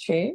6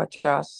50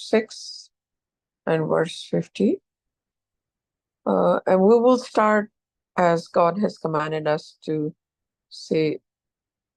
6 and verse 50, and we will start as God has commanded us to say.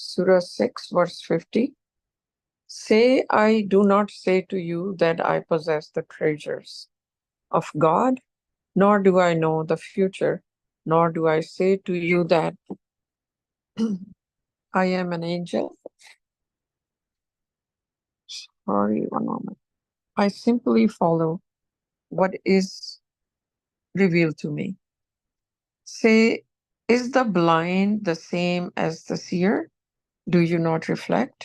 Surah 6 verse 50. Say, I do not say to you that I possess the treasures of God, nor do I know the future, nor do I say to you that I am an angel. Sorry, one moment. I simply follow what is revealed to me. Say, is the blind the same as the seer? Do you not reflect?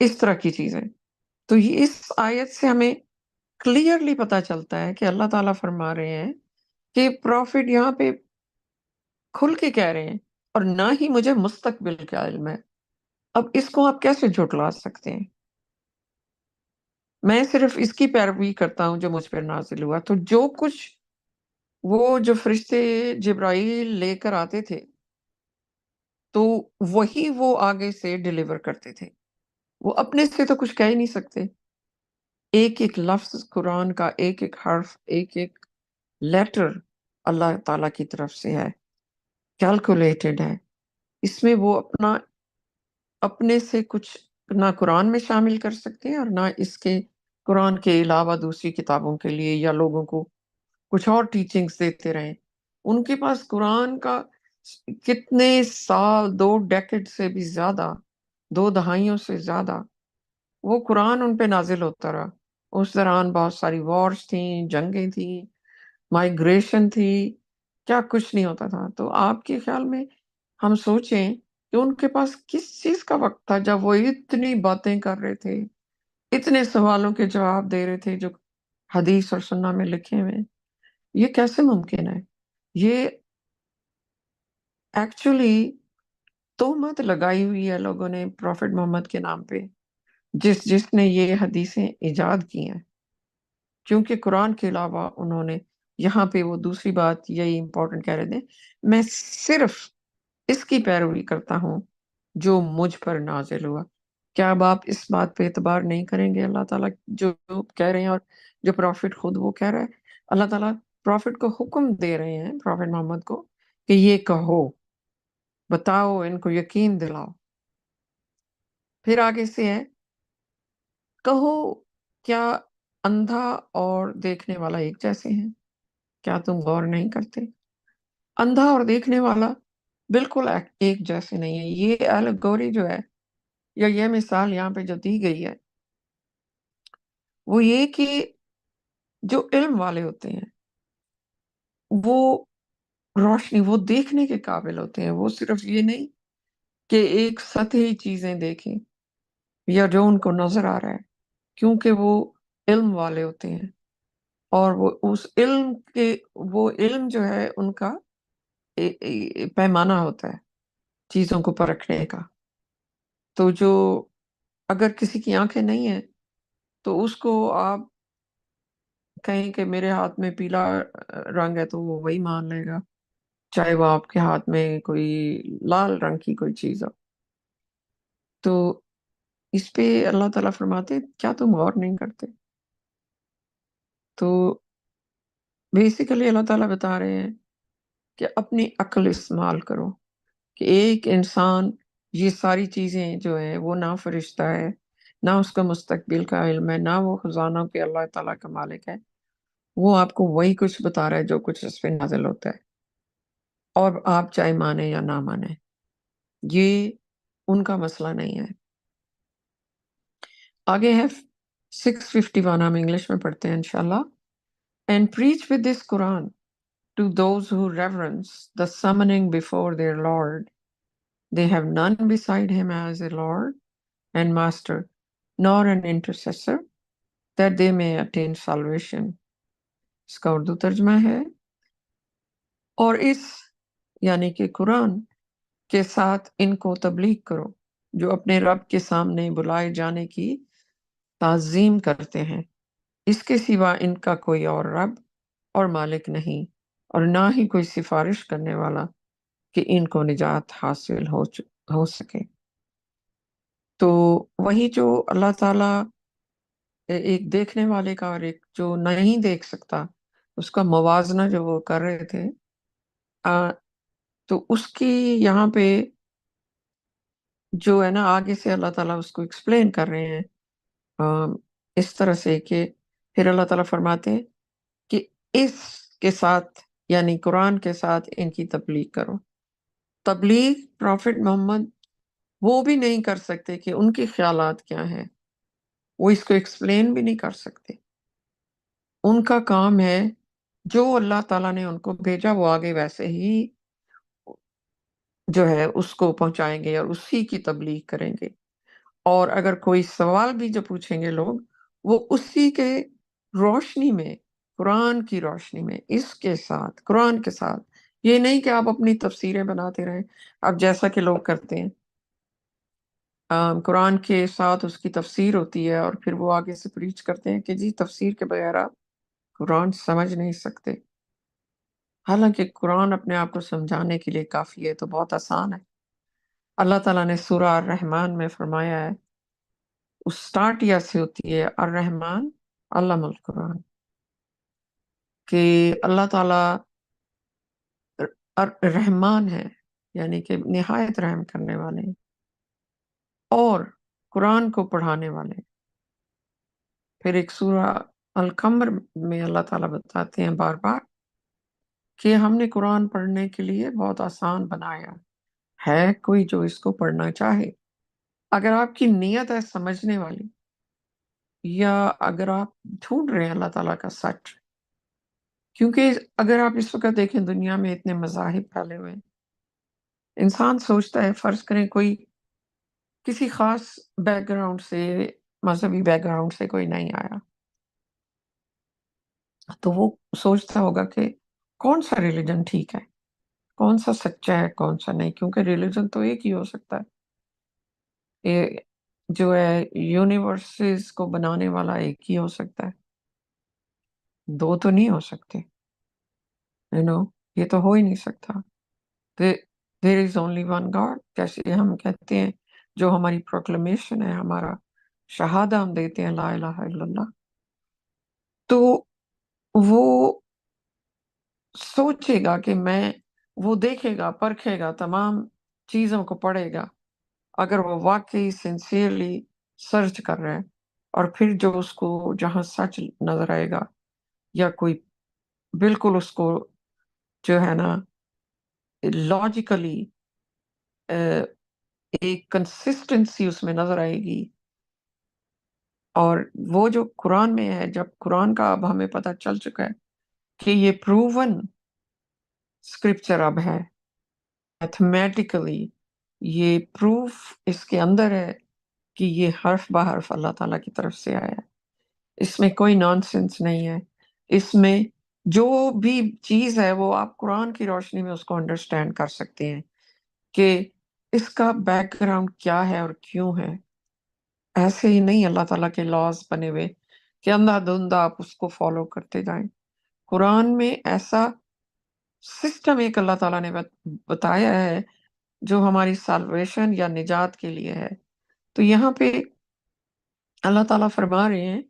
اس طرح کی چیزیں. تو یہ اس آیت سے ہمیں clearly پتا چلتا ہے کہ اللہ تعالیٰ فرما رہے ہیں کہ پروفٹ یہاں پہ کھل کے کہہ رہے ہیں اور نہ ہی مجھے مستقبل کا علم ہے. اب اس کو آپ کیسے جھٹلا سکتے ہیں؟ میں صرف اس کی پیروی کرتا ہوں جو مجھ پر نازل ہوا. تو جو کچھ وہ جو فرشتے جبرائیل لے کر آتے تھے تو وہی وہ آگے سے ڈیلیور کرتے تھے. وہ اپنے سے تو کچھ کہہ ہی نہیں سکتے. ایک ایک لفظ قرآن کا، ایک ایک حرف، ایک ایک لیٹر اللہ تعالیٰ کی طرف سے ہے، کیلکولیٹڈ ہے. اس میں وہ اپنے سے کچھ نہ قرآن میں شامل کر سکتے ہیں اور نہ اس کے قرآن کے علاوہ دوسری کتابوں کے لیے یا لوگوں کو کچھ اور ٹیچنگز دیتے رہیں. ان کے پاس قرآن کا کتنے سال، 2 ڈیکڈ سے بھی زیادہ، 2 دہائیوں سے زیادہ وہ قرآن ان پہ نازل ہوتا رہا. اس دوران بہت ساری وارز تھیں، جنگیں تھیں، مائگریشن تھی، کیا کچھ نہیں ہوتا تھا. تو آپ کے خیال میں ہم سوچیں کہ ان کے پاس کس چیز کا وقت تھا جب وہ اتنی باتیں کر رہے تھے، اتنے سوالوں کے جواب دے رہے تھے جو حدیث اور سنہ میں لکھے ہوئے ہیں. یہ کیسے ممکن ہے؟ یہ ایکچولی تہمت لگائی ہوئی ہے لوگوں نے پروفٹ محمد کے نام پہ، جس نے یہ حدیثیں ایجاد کی ہیں. کیونکہ قرآن کے علاوہ انہوں نے یہاں پہ وہ دوسری بات یہی امپورٹنٹ کہہ رہے تھے، میں صرف اس کی پیروی کرتا ہوں جو مجھ پر نازل ہوا. کیا اب آپ اس بات پہ اعتبار نہیں کریں گے؟ اللہ تعالیٰ جو کہہ رہے ہیں اور جو پروفٹ خود وہ کہہ رہا ہے. اللہ تعالیٰ پروفٹ کو حکم دے رہے ہیں، پروفٹ محمد کو، کہ یہ کہو، بتاؤ، ان کو یقین دلاؤ. پھر آگے سے ہے، کہو کیا اندھا اور دیکھنے والا ایک جیسے ہیں؟ کیا تم غور نہیں کرتے؟ اندھا اور دیکھنے والا بالکل ایک جیسے نہیں ہے. یہ الگوری جو ہے یا یہ مثال یہاں پہ جو دی گئی ہے وہ یہ کہ جو علم والے ہوتے ہیں وہ روشنی، وہ دیکھنے کے قابل ہوتے ہیں. وہ صرف یہ نہیں کہ ایک سطحی چیزیں دیکھیں یا جو ان کو نظر آ رہا ہے، کیونکہ وہ علم والے ہوتے ہیں اور وہ اس علم کے، وہ علم جو ہے ان کا پیمانہ ہوتا ہے چیزوں کو پرکھنے کا. تو جو اگر کسی کی آنکھیں نہیں ہیں تو اس کو آپ کہیں کہ میرے ہاتھ میں پیلا رنگ ہے تو وہ وہی مان لے گا، چاہے وہ آپ کے ہاتھ میں کوئی لال رنگ کی کوئی چیز ہو. تو اس پہ اللہ تعالیٰ فرماتے کیا تم غور نہیں کرتے؟ تو بیسیکلی اللہ تعالیٰ بتا رہے ہیں کہ اپنی عقل استعمال کرو، کہ ایک انسان یہ ساری چیزیں جو ہیں وہ نہ فرشتہ ہے، نہ اس کا مستقبل کا علم ہے، نہ وہ خزانوں کے اللہ تعالیٰ کا مالک ہے. وہ آپ کو وہی کچھ بتا رہا ہے جو کچھ اس پہ نازل ہوتا ہے، اور آپ چاہے مانیں یا نہ مانیں، یہ ان کا مسئلہ نہیں ہے. آگے ہے 651، ہم انگلش میں پڑھتے ہیں انشاءاللہ. And preach with this Quran to those who reverence the summoning before their Lord. They have none beside him as a Lord and Master, nor an intercessor, that they may attain salvation. اس کا اردو ترجمہ ہے، اور اس یعنی کہ قرآن کے ساتھ ان کو تبلیغ کرو جو اپنے رب کے سامنے بلائے جانے کی تعظیم کرتے ہیں. اس کے سوا ان کا کوئی اور رب اور مالک نہیں، اور نہ ہی کوئی سفارش کرنے والا کہ ان کو نجات حاصل ہو سکے. تو وہی جو اللہ تعالیٰ ایک دیکھنے والے کا اور ایک جو نہیں دیکھ سکتا اس کا موازنہ جو وہ کر رہے تھے، تو اس کی یہاں پہ جو ہے نا آگے سے اللہ تعالیٰ اس کو ایکسپلین کر رہے ہیں اس طرح سے کہ پھر اللہ تعالیٰ فرماتے ہیں کہ اس کے ساتھ یعنی قرآن کے ساتھ ان کی تبلیغ کرو. تبلیغ پروفٹ محمد وہ بھی نہیں کر سکتے کہ ان کے خیالات کیا ہیں، وہ اس کو ایکسپلین بھی نہیں کر سکتے. ان کا کام ہے جو اللہ تعالیٰ نے ان کو بھیجا وہ آگے ویسے ہی جو ہے اس کو پہنچائیں گے اور اسی کی تبلیغ کریں گے. اور اگر کوئی سوال بھی جو پوچھیں گے لوگ، وہ اسی کے روشنی میں، قرآن کی روشنی میں، اس کے ساتھ، قرآن کے ساتھ، یہ نہیں کہ آپ اپنی تفسیریں بناتے رہیں، اب جیسا کہ لوگ کرتے ہیں، قرآن کے ساتھ اس کی تفسیر ہوتی ہے اور پھر وہ آگے سے پریچ کرتے ہیں کہ جی تفسیر کے بغیر آپ قرآن سمجھ نہیں سکتے، حالانکہ قرآن اپنے آپ کو سمجھانے کے لیے کافی ہے، تو بہت آسان ہے۔ اللہ تعالیٰ نے سورہ الرحمن میں فرمایا ہے، اسٹارٹ یا سے ہوتی ہے الرحمن علم القرآن، کہ اللہ تعالیٰ رحمان ہے، یعنی کہ نہایت رحم کرنے والے ہیں، اور قرآن کو پڑھانے والے ہیں۔ پھر ایک سورہ القمر میں اللہ تعالیٰ بتاتے ہیں بار بار کہ ہم نے قرآن پڑھنے کے لیے بہت آسان بنایا ہے، کوئی جو اس کو پڑھنا چاہے، اگر آپ کی نیت ہے سمجھنے والی، یا اگر آپ ڈھونڈ رہے ہیں اللہ تعالیٰ کا سچ، کیونکہ اگر آپ اس وقت دیکھیں دنیا میں اتنے مذاہب پھیلے ہوئے ہیں، انسان سوچتا ہے فرض کریں کوئی کسی خاص بیک گراؤنڈ سے، مذہبی بیک گراؤنڈ سے کوئی نہیں آیا، تو وہ سوچتا ہوگا کہ کون سا ریلیجن ٹھیک ہے، کون سا سچا ہے، کون سا نہیں، کیونکہ ریلیجن تو ایک ہی ہو سکتا ہے، یہ جو ہے یونیورسز کو بنانے والا ایک ہی ہو سکتا ہے، دو تو نہیں ہو سکتے، یہ تو ہو ہی نہیں سکتا۔ دیر از اونلی ون گاڈ، جیسے ہم کہتے ہیں، جو ہماری پروکلمیشن ہے، ہمارا شہادہ ہم دیتے ہیں لا الہ الا اللہ، تو وہ سوچے گا کہ وہ دیکھے گا، پرکھے گا، تمام چیزوں کو پڑھے گا، اگر وہ واقعی سنسیئرلی سرچ کر رہے ہیں، اور پھر جو اس کو جہاں سچ نظر آئے گا، یا کوئی بالکل اس کو جو ہے نا لاجیکلی ایک کنسسٹنسی اس میں نظر آئے گی، اور وہ جو قرآن میں ہے، جب قرآن کا اب ہمیں پتہ چل چکا ہے کہ یہ پروون اسکرپچر اب ہے، میتھمیٹیکلی یہ پروف اس کے اندر ہے کہ یہ حرف بہ حرف اللہ تعالیٰ کی طرف سے آیا ہے، اس میں کوئی نان سینس نہیں ہے، اس میں جو بھی چیز ہے وہ آپ قرآن کی روشنی میں اس کو انڈرسٹینڈ کر سکتے ہیں کہ اس کا بیک گراؤنڈ کیا ہے اور کیوں ہے۔ ایسے ہی نہیں اللہ تعالیٰ کے لاز بنے ہوئے کہ اندھا دھندہ آپ اس کو فالو کرتے جائیں، قرآن میں ایسا سسٹم ایک اللہ تعالیٰ نے بتایا ہے جو ہماری سالویشن یا نجات کے لیے ہے۔ تو یہاں پہ اللہ تعالیٰ فرما رہے ہیں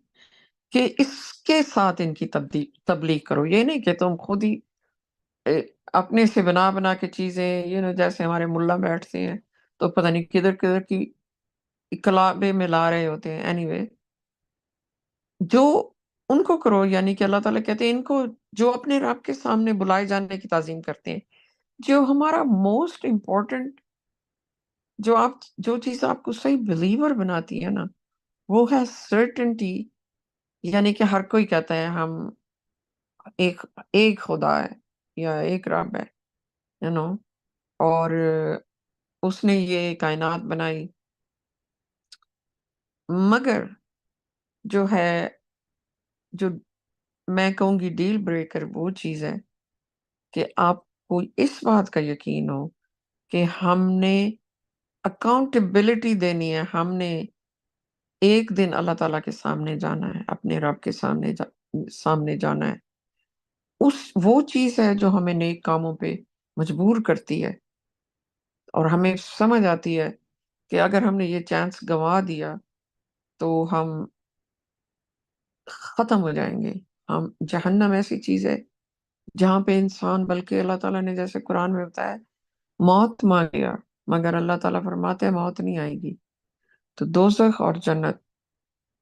کہ اس کے ساتھ ان کی تبلیغ کرو، یہ نہیں کہ تم خود ہی اے، اپنے سے بنا بنا کے چیزیں، جیسے ہمارے ملا بیٹھتے ہیں تو پتہ نہیں کدھر کدھر کی کلابے میں لا رہے ہوتے ہیں، اینی وے جو ان کو کرو، یعنی کہ اللہ تعالیٰ کہتے ہیں ان کو جو اپنے رب کے سامنے بلائے جانے کی تعظیم کرتے ہیں، جو ہمارا موسٹ امپورٹنٹ، جو چیز آپ کو صحیح بلیور بناتی ہے نا، وہ ہے سرٹنٹی، یعنی کہ ہر کوئی کہتا ہے ہم ایک ایک خدا ہے یا ایک رب ہے، یو نو اور اس نے یہ کائنات بنائی، مگر جو ہے، جو میں کہوں گی ڈیل بریکر وہ چیز ہے کہ آپ کو اس بات کا یقین ہو کہ ہم نے اکاؤنٹیبلٹی دینی ہے، ہم نے ایک دن اللہ تعالیٰ کے سامنے جانا ہے، اپنے رب کے سامنے جانا ہے، وہ چیز ہے جو ہمیں نیک کاموں پہ مجبور کرتی ہے، اور ہمیں سمجھ آتی ہے کہ اگر ہم نے یہ چانس گنوا دیا تو ہم ختم ہو جائیں گے، ہم جہنم ایسی چیز ہے جہاں پہ انسان، بلکہ اللہ تعالیٰ نے جیسے قرآن میں بتایا موت مانگے گا، مگر اللہ تعالیٰ فرماتے ہیں موت نہیں آئے گی، تو دوزخ اور جنت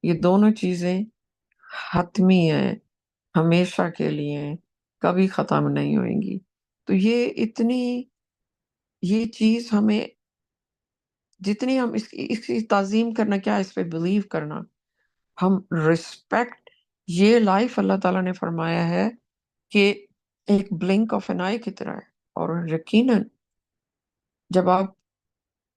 یہ دونوں چیزیں حتمی ہیں، ہمیشہ کے لیے ہیں، کبھی ختم نہیں ہوئیں گی۔ تو یہ چیز ہمیں جتنی ہم اس کی تعظیم کرنا، کیا اس پہ بلیو کرنا، ہم رسپیکٹ، یہ لائف اللہ تعالیٰ نے فرمایا ہے کہ ایک بلنک آف این آئی کی طرح ہے، اور یقیناً جب آپ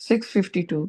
652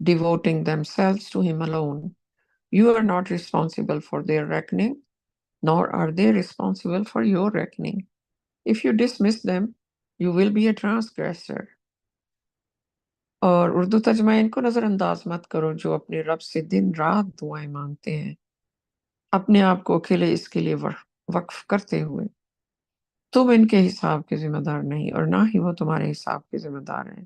devoting themselves to him alone. You are not responsible for their reckoning, nor are they responsible for your reckoning. If you dismiss them, you will be a transgressor. اور اردو ترجمہ ان کو نظر انداز مت کرو جو اپنے رب سے دن رات دعائیں مانگتے ہیں، اپنے آپ کو اکیلے اس کے لیے وقف کرتے ہوئے۔ تم ان کے حساب کے ذمہ دار نہیں اور نہ ہی وہ تمہارے حساب کے ذمہ دار ہیں۔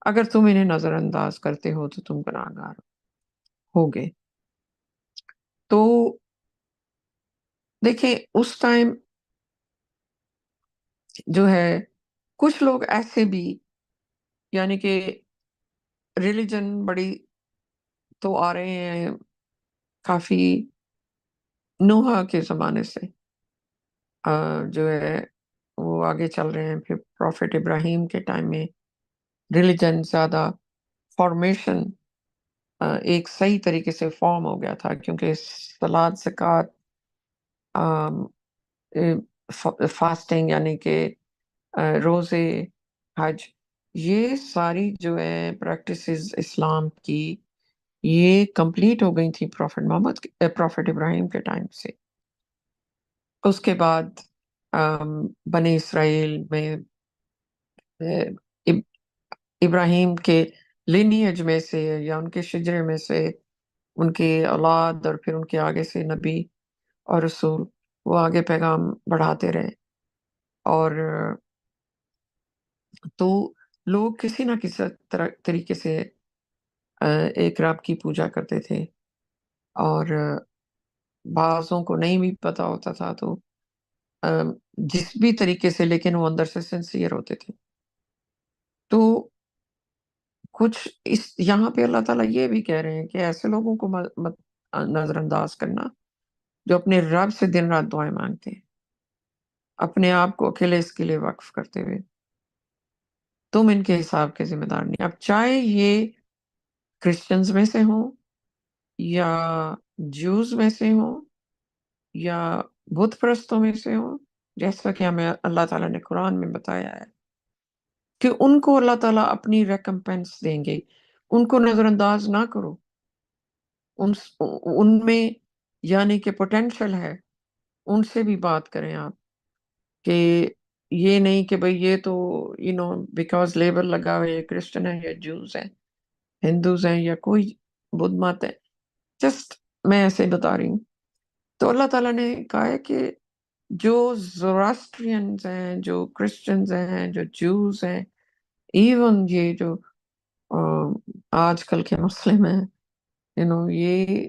اگر تم انہیں نظر انداز کرتے ہو تو تم گناہگار ہوگے۔ تو دیکھیں اس ٹائم جو ہے کچھ لوگ ایسے بھی، یعنی کہ ریلیجن بڑی تو آ رہے ہیں کافی نوح کے زمانے سے، جو ہے وہ آگے چل رہے ہیں۔ پھر پروفیٹ ابراہیم کے ٹائم میں ریلیجن زیادہ فارمیشن ایک صحیح طریقے سے فارم ہو گیا تھا، کیونکہ صلات، زکوٰۃ، فاسٹنگ یعنی کہ روزے، حج، یہ ساری جو ہے پریکٹسز اسلام کی یہ کمپلیٹ ہو گئی تھی پروفیٹ ابراہیم کے ٹائم سے۔ اس کے بعد بنی اسرائیل میں ابراہیم کے لینیج میں سے یا ان کے شجرے میں سے ان کے اولاد اور پھر ان کے آگے سے نبی اور رسول وہ آگے پیغام بڑھاتے رہے، اور تو لوگ کسی نہ کسی طریقے سے ایک رب کی پوجا کرتے تھے، اور بعضوں کو نہیں بھی پتا ہوتا تھا تو جس بھی طریقے سے، لیکن وہ اندر سے سنسیئر ہوتے تھے۔ تو کچھ یہاں پہ اللہ تعالیٰ یہ بھی کہہ رہے ہیں کہ ایسے لوگوں کو مت نظر انداز کرنا جو اپنے رب سے دن رات دعائیں مانگتے ہیں، اپنے آپ کو اکیلے اس کے لیے وقف کرتے ہوئے۔ تم ان کے حساب کے ذمہ دار نہیں، اب چاہے یہ کرسچنز میں سے ہوں یا جوز میں سے ہوں یا بت پرستوں میں سے ہوں، جیسا کہ ہمیں اللہ تعالیٰ نے قرآن میں بتایا ہے کہ ان کو اللہ تعالیٰ اپنی ریکمپینس دیں گے۔ ان کو نظر انداز نہ کرو، ان میں یعنی کہ پوٹینشل ہے، ان سے بھی بات کریں آپ، کہ یہ نہیں کہ بھئی یہ تو بیکاز لیبل لگا ہوئے یہ کرسچن ہے یا جوز ہیں، ہندوز ہیں یا کوئی بدھ مت ہے، جسٹ میں ایسے بتا رہی ہوں۔ تو اللہ تعالیٰ نے کہا ہے کہ جو زوراسٹرینز ہیں، جو کرسچنز ہیں، جو جوز ہیں، ایون یہ جو آج کل کے مسلم ہیں، یہ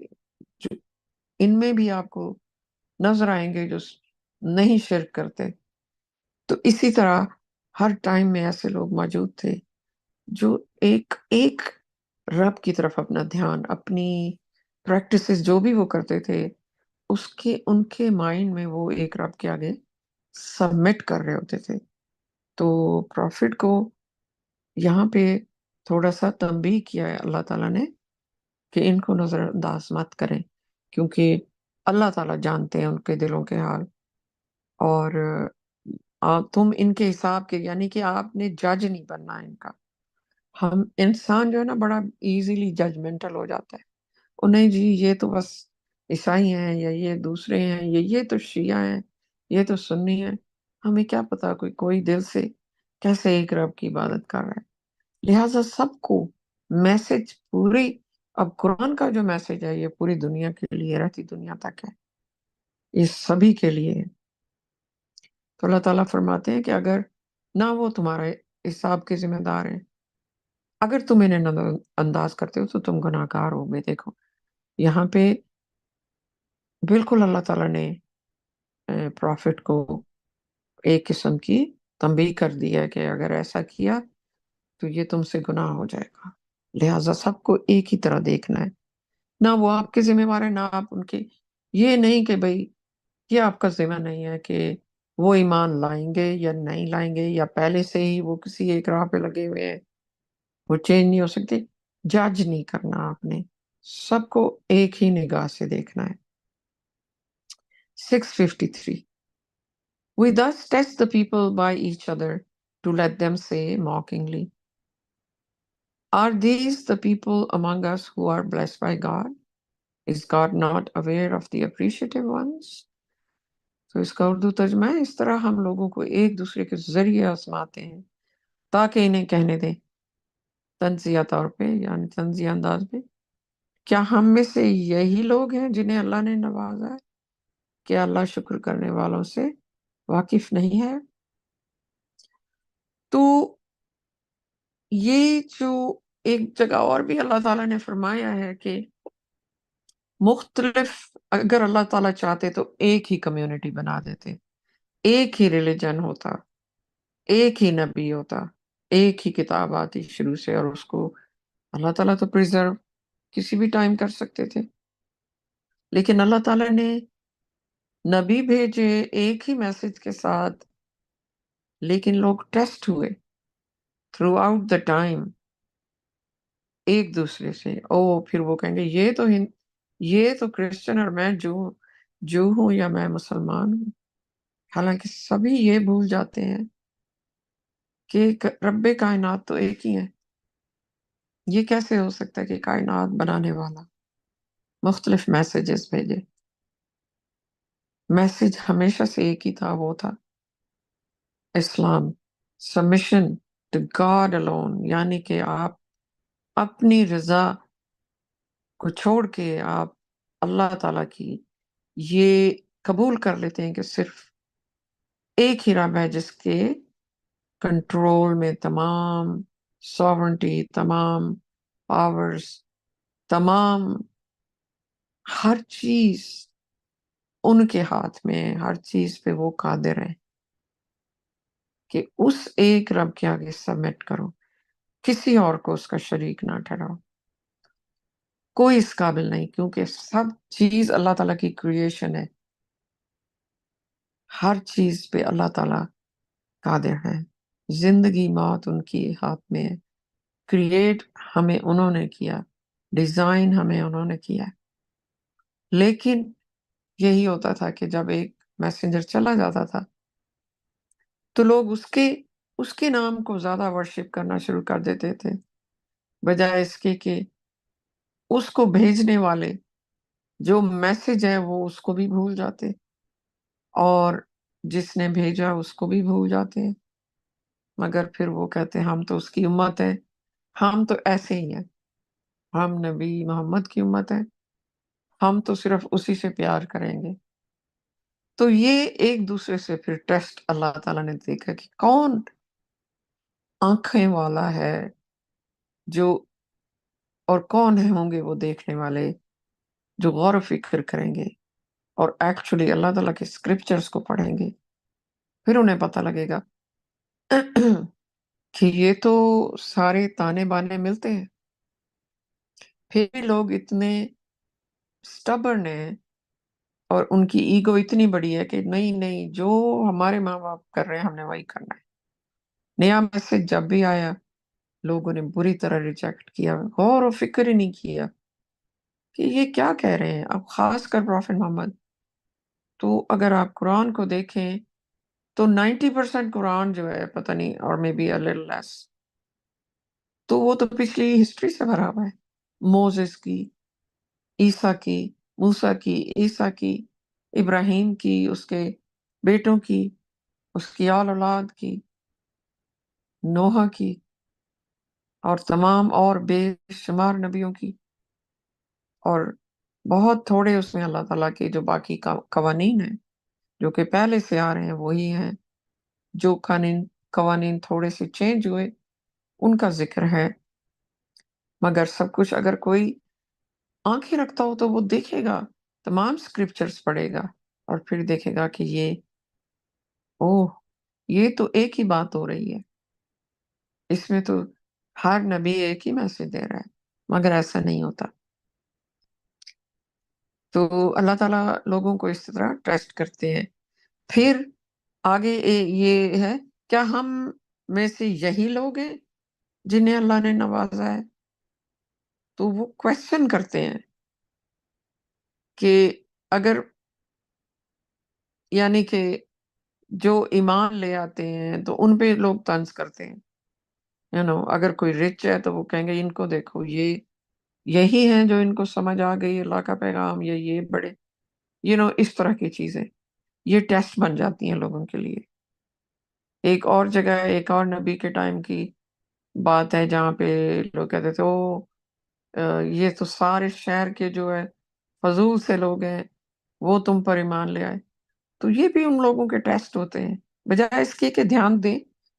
جو ان میں بھی آپ کو نظر آئیں گے جو نہیں شرک کرتے۔ تو اسی طرح ہر ٹائم میں ایسے لوگ موجود تھے جو ایک رب کی طرف اپنا دھیان، اپنی پریکٹسز جو بھی وہ کرتے تھے ان کے مائنڈ میں وہ ایک رب کے آگے سبمٹ کر رہے ہوتے تھے۔ تو پروفٹ کو یہاں پہ تھوڑا سا تنبیہ کیا ہے اللہ تعالیٰ نے کہ ان کو نظر انداز مت کریں، کیونکہ اللہ تعالیٰ جانتے ہیں ان کے دلوں کے حال، اور تم ان کے حساب کے، یعنی کہ آپ نے جج نہیں بننا ان کا۔ ہم انسان جو ہے نا بڑا ایزیلی ججمنٹل ہو جاتا ہے، نہیں جی یہ تو بس عیسائی ہیں، یا یہ دوسرے ہیں، یہ تو شیعہ ہیں، یہ تو سنی ہیں، ہمیں کیا پتا کوئی دل سے کیسے ایک رب کی عبادت کر رہا ہے۔ لہٰذا سب کو میسج پوری، اب قرآن کا جو میسج ہے یہ پوری دنیا کے لیے، رہتی دنیا تک ہے، یہ سبھی کے لیے ہے۔ تو اللہ تعالیٰ فرماتے ہیں کہ اگر نہ وہ تمہارے حساب کے ذمہ دار ہیں، اگر تم انہیں نظر انداز کرتے ہو تو تم گناہ گار ہو گے۔ دیکھو یہاں پہ بالکل اللہ تعالیٰ نے پروفٹ کو ایک قسم کی تنبیہ کر دیا کہ اگر ایسا کیا تو یہ تم سے گناہ ہو جائے گا، لہٰذا سب کو ایک ہی طرح دیکھنا ہے، نہ وہ آپ کے ذمہ وار ہے نہ آپ ان کے۔ یہ نہیں کہ بھئی یہ آپ کا ذمہ نہیں ہے کہ وہ ایمان لائیں گے یا نہیں لائیں گے، یا پہلے سے ہی وہ کسی ایک راہ پہ لگے ہوئے ہیں، وہ چینج نہیں ہو سکتے۔ جج نہیں کرنا آپ نے، سب کو ایک ہی نگاہ سے دیکھنا ہے۔ 653 We thus test the people by each other to let them say mockingly, are these the people among us who are blessed by God? Is God not aware of the appreciative ones? تو اس کا اردو ترجمہ ہے، اس طرح ہم لوگوں کو ایک دوسرے کے ذریعے آزماتے ہیں تاکہ انہیں کہنے دیں تنزیہ طور پہ یعنی تنزیہ انداز میں، کیا ہم میں سے یہی لوگ ہیں جنہیں اللہ نے نوازا ہے؟ کیا اللہ شکر کرنے والوں سے واقف نہیں ہے؟ تو یہ جو ایک جگہ اور بھی اللہ تعالیٰ نے فرمایا ہے کہ مختلف، اگر اللہ تعالیٰ چاہتے تو ایک ہی کمیونٹی بنا دیتے، ایک ہی ریلیجن ہوتا، ایک ہی نبی ہوتا، ایک ہی کتاب آتی شروع سے، اور اس کو اللہ تعالیٰ تو پریزرو کسی بھی ٹائم کر سکتے تھے، لیکن اللہ تعالیٰ نے نبی بھیجے ایک ہی میسج کے ساتھ، لیکن لوگ ٹیسٹ ہوئے تھرو آؤٹ دا ٹائم ایک دوسرے سے، پھر وہ کہیں گے یہ تو کرسچن اور میں جو ہوں یا میں مسلمان ہوں، حالانکہ سبھی یہ بھول جاتے ہیں کہ رب کائنات تو ایک ہی ہے۔ یہ کیسے ہو سکتا ہے کہ کائنات بنانے والا مختلف میسیجز بھیجے؟ میسج ہمیشہ سے ایک ہی تھا، وہ تھا اسلام، سبمیشن ٹو گاڈ alone، یعنی کہ آپ اپنی رضا کو چھوڑ کے آپ اللہ تعالیٰ کی یہ قبول کر لیتے ہیں کہ صرف ایک ہی رب ہے جس کے کنٹرول میں تمام ساورنٹی، تمام پاورز، تمام ہر چیز ان کے ہاتھ میں، ہر چیز پہ وہ قادر ہے کہ اس ایک رب کے آگے سبمٹ کرو، کسی اور کو اس کا شریک نہ ٹھہراؤ، کوئی اس قابل نہیں، کیونکہ سب چیز اللہ تعالیٰ کی کریشن ہے، ہر چیز پہ اللہ تعالیٰ قادر ہے، زندگی موت ان کی ہاتھ میں ہے، کریٹ ہمیں انہوں نے کیا، ڈیزائن ہمیں انہوں نے کیا، لیکن یہی ہوتا تھا کہ جب ایک میسنجر چلا جاتا تھا تو لوگ اس کے نام کو زیادہ ورشپ کرنا شروع کر دیتے تھے، بجائے اس کے کہ اس کو بھیجنے والے جو میسج ہے وہ اس کو بھی بھول جاتے، اور جس نے بھیجا اس کو بھی بھول جاتے ہیں، مگر پھر وہ کہتے ہیں ہم تو اس کی امت ہے، ہم تو ایسے ہی ہیں، ہم نبی محمد کی امت ہے، ہم تو صرف اسی سے پیار کریں گے۔ تو یہ ایک دوسرے سے پھر ٹیسٹ اللہ تعالیٰ نے دیکھا کہ کون آنکھیں والا ہے جو، اور کون ہوں گے وہ دیکھنے والے جو غور و فکر کریں گے اور ایکچولی اللہ تعالیٰ کے اسکرپچرز کو پڑھیں گے، پھر انہیں پتہ لگے گا کہ یہ تو سارے تانے بانے ملتے ہیں، پھر بھی لوگ اتنے سٹبرن ہیں اور ان کی ایگو اتنی بڑی ہے کہ نہیں جو ہمارے ماں باپ کر رہے ہیں ہم نے وہی کرنا ہے۔ نیا میسج جب بھی آیا لوگوں نے بری طرح ریجیکٹ کیا، غور و فکر ہی نہیں کیا کہ یہ کیا کہہ رہے ہیں۔ اب خاص کر پروفٹ محمد، تو اگر آپ قرآن کو دیکھیں تو 90% قرآن جو ہے پتہ نہیں، اور مے بی little less، تو وہ تو پچھلی ہسٹری سے بھرا ہوا ہے، موزس کی، عیسیٰ کی، موسیٰ کی، عیسیٰ کی، ابراہیم کی، اس کے بیٹوں کی، اس کی آل اولاد کی، نوح کی، اور تمام اور بے شمار نبیوں کی، اور بہت تھوڑے اس میں اللہ تعالیٰ کے جو باقی قوانین ہیں جو کہ پہلے سے آ رہے ہیں وہی ہیں، جو قوانین تھوڑے سے چینج ہوئے ان کا ذکر ہے، مگر سب کچھ اگر کوئی آنکھیں رکھتا ہو تو وہ دیکھے گا، تمام سکرپچرز پڑھے گا، اور پھر دیکھے گا کہ یہ تو ایک ہی بات ہو رہی ہے، اس میں تو ہر نبی ایک ہی میسج دے رہا ہے، مگر ایسا نہیں ہوتا۔ تو اللہ تعالیٰ لوگوں کو اس طرح ٹیسٹ کرتے ہیں۔ پھر آگے یہ ہے، کیا ہم میں سے یہی لوگ ہیں جنہیں اللہ نے نوازا ہے؟ تو وہ کویسچن کرتے ہیں کہ اگر، یعنی کہ جو ایمان لے آتے ہیں تو ان پہ لوگ طنز کرتے ہیں، اگر کوئی رچ ہے تو وہ کہیں گے ان کو دیکھو، یہی ہیں جو ان کو سمجھ آ گئی اللہ کا پیغام، یہ بڑے اس طرح کی چیزیں، یہ ٹیسٹ بن جاتی ہیں لوگوں کے لیے۔ ایک اور جگہ ہے، ایک اور نبی کے ٹائم کی، بات ہے جہاں پہ لوگ کہتے تھے یہ تو سارے شہر کے جو ہے فضول سے لوگ ہیں، وہ تم پر ایمان لے آئے. تو یہ بھی ان لوگوں کے ٹیسٹ ہوتے ہیں. بجائے اس کے کہ دھیان دیں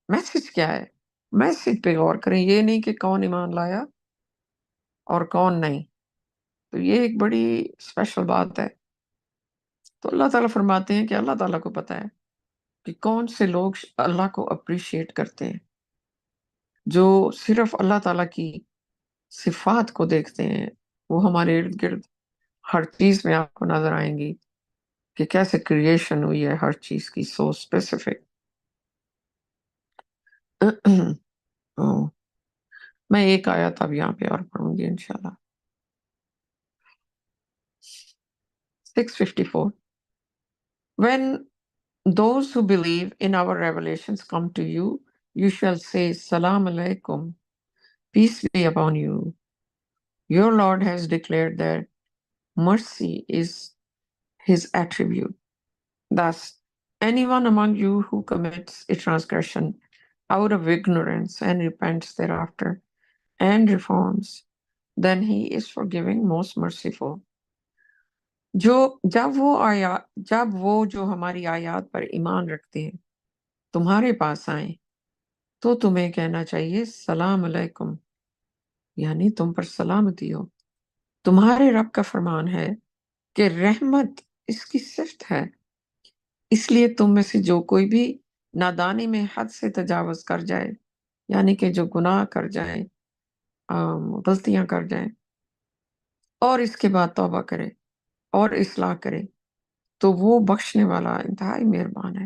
میسج کیا ہے، میسج پہ غور کریں، یہ نہیں کہ کون ایمان لایا اور کون نہیں. تو یہ ایک بڑی اسپیشل بات ہے. تو اللہ تعالیٰ فرماتے ہیں کہ اللہ تعالیٰ کو پتا ہے کہ کون سے لوگ اللہ کو اپریشیٹ کرتے ہیں، جو صرف اللہ تعالیٰ کی صفات کو دیکھتے ہیں. وہ ہمارے ارد گرد ہر چیز میں آپ کو نظر آئیں گی کہ کیسے کریشن ہوئی ہے ہر چیز کی، سو اسپیسیفک. میں ایک آیت اب یہاں پہ اور پڑھوں گی انشاءاللہ. 654. When those who believe in our revelations come to you, you shall say, Salam alaikum, peace be upon you. Your Lord has declared that mercy is his attribute. Thus, anyone among you who commits a transgression out of ignorance and repents thereafter and reforms, then he is forgiving, most merciful. جب وہ جو ہماری آیات پر ایمان رکھتے ہیں تمہارے پاس آئیں تو تمہیں کہنا چاہیے سلام علیکم، یعنی تم پر سلامتی ہو. تمہارے رب کا فرمان ہے کہ رحمت اس کی صفت ہے، اس لیے تم میں سے جو کوئی بھی نادانی میں حد سے تجاوز کر جائے، یعنی کہ جو گناہ کر جائیں، غلطیاں کر جائیں، اور اس کے بعد توبہ کرے اور اصلاح کرے تو وہ بخشنے والا انتہائی مہربان ہے.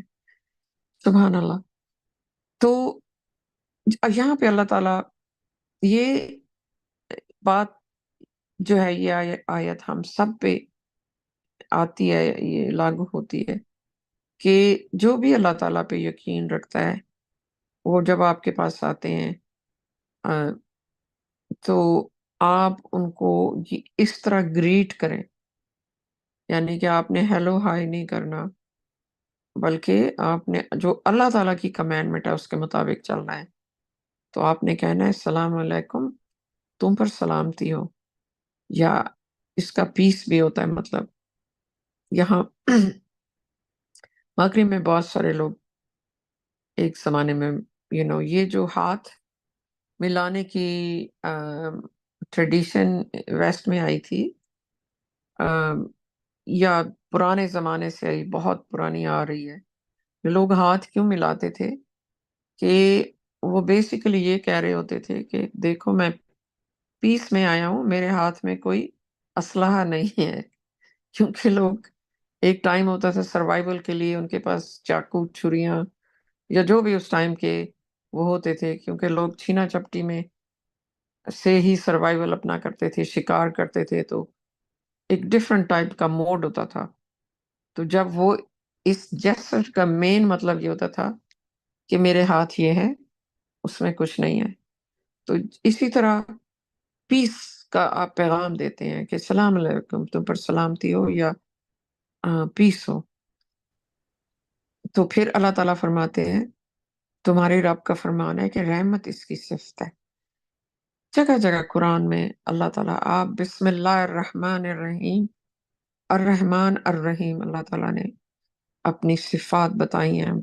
سبحان اللہ. تو یہاں پہ اللہ تعالیٰ یہ بات جو ہے، یہ آیت ہم سب پہ آتی ہے، یہ لاگو ہوتی ہے کہ جو بھی اللہ تعالیٰ پہ یقین رکھتا ہے وہ جب آپ کے پاس آتے ہیں تو آپ ان کو اس طرح گریٹ کریں، یعنی کہ آپ نے ہیلو ہائی نہیں کرنا، بلکہ آپ نے جو اللہ تعالیٰ کی کمانڈمنٹ ہے اس کے مطابق چلنا ہے. تو آپ نے کہنا ہے السلام علیکم، تم پر سلامتی ہو، یا اس کا پیس بھی ہوتا ہے. مطلب یہاں مغرب میں بہت سارے لوگ ایک زمانے میں یہ جو ہاتھ ملانے کی ٹریڈیشن ویسٹ میں آئی تھی، یا پرانے زمانے سے بہت پرانی آ رہی ہے. لوگ ہاتھ کیوں ملاتے تھے کہ وہ بیسیکلی یہ کہہ رہے ہوتے تھے کہ دیکھو میں پیس میں آیا ہوں، میرے ہاتھ میں کوئی اسلحہ نہیں ہے. کیونکہ لوگ ایک ٹائم ہوتا تھا سروائیول کے لیے ان کے پاس چاقو، چھریاں یا جو بھی اس ٹائم کے وہ ہوتے تھے، کیونکہ لوگ چھینا چپٹی میں سے ہی سروائیول اپنا کرتے تھے، شکار کرتے تھے. تو ایک ڈفرنٹ ٹائپ کا موڈ ہوتا تھا. تو جب وہ اس جیسر کا مین مطلب یہ ہوتا تھا کہ میرے ہاتھ یہ ہے، اس میں کچھ نہیں ہے. تو اسی طرح پیس کا آپ پیغام دیتے ہیں کہ السلام علیکم، تم پر سلامتی ہو یا پیس ہو. تو پھر اللہ تعالیٰ فرماتے ہیں تمہارے رب کا فرمان ہے کہ رحمت اس کی صفت ہے. جگہ جگہ قرآن میں اللہ تعالیٰ آپ بسم اللہ الرحمن الرحیم، الرحمن الرحیم، اللہ تعالیٰ نے اپنی صفات بتائی ہیں.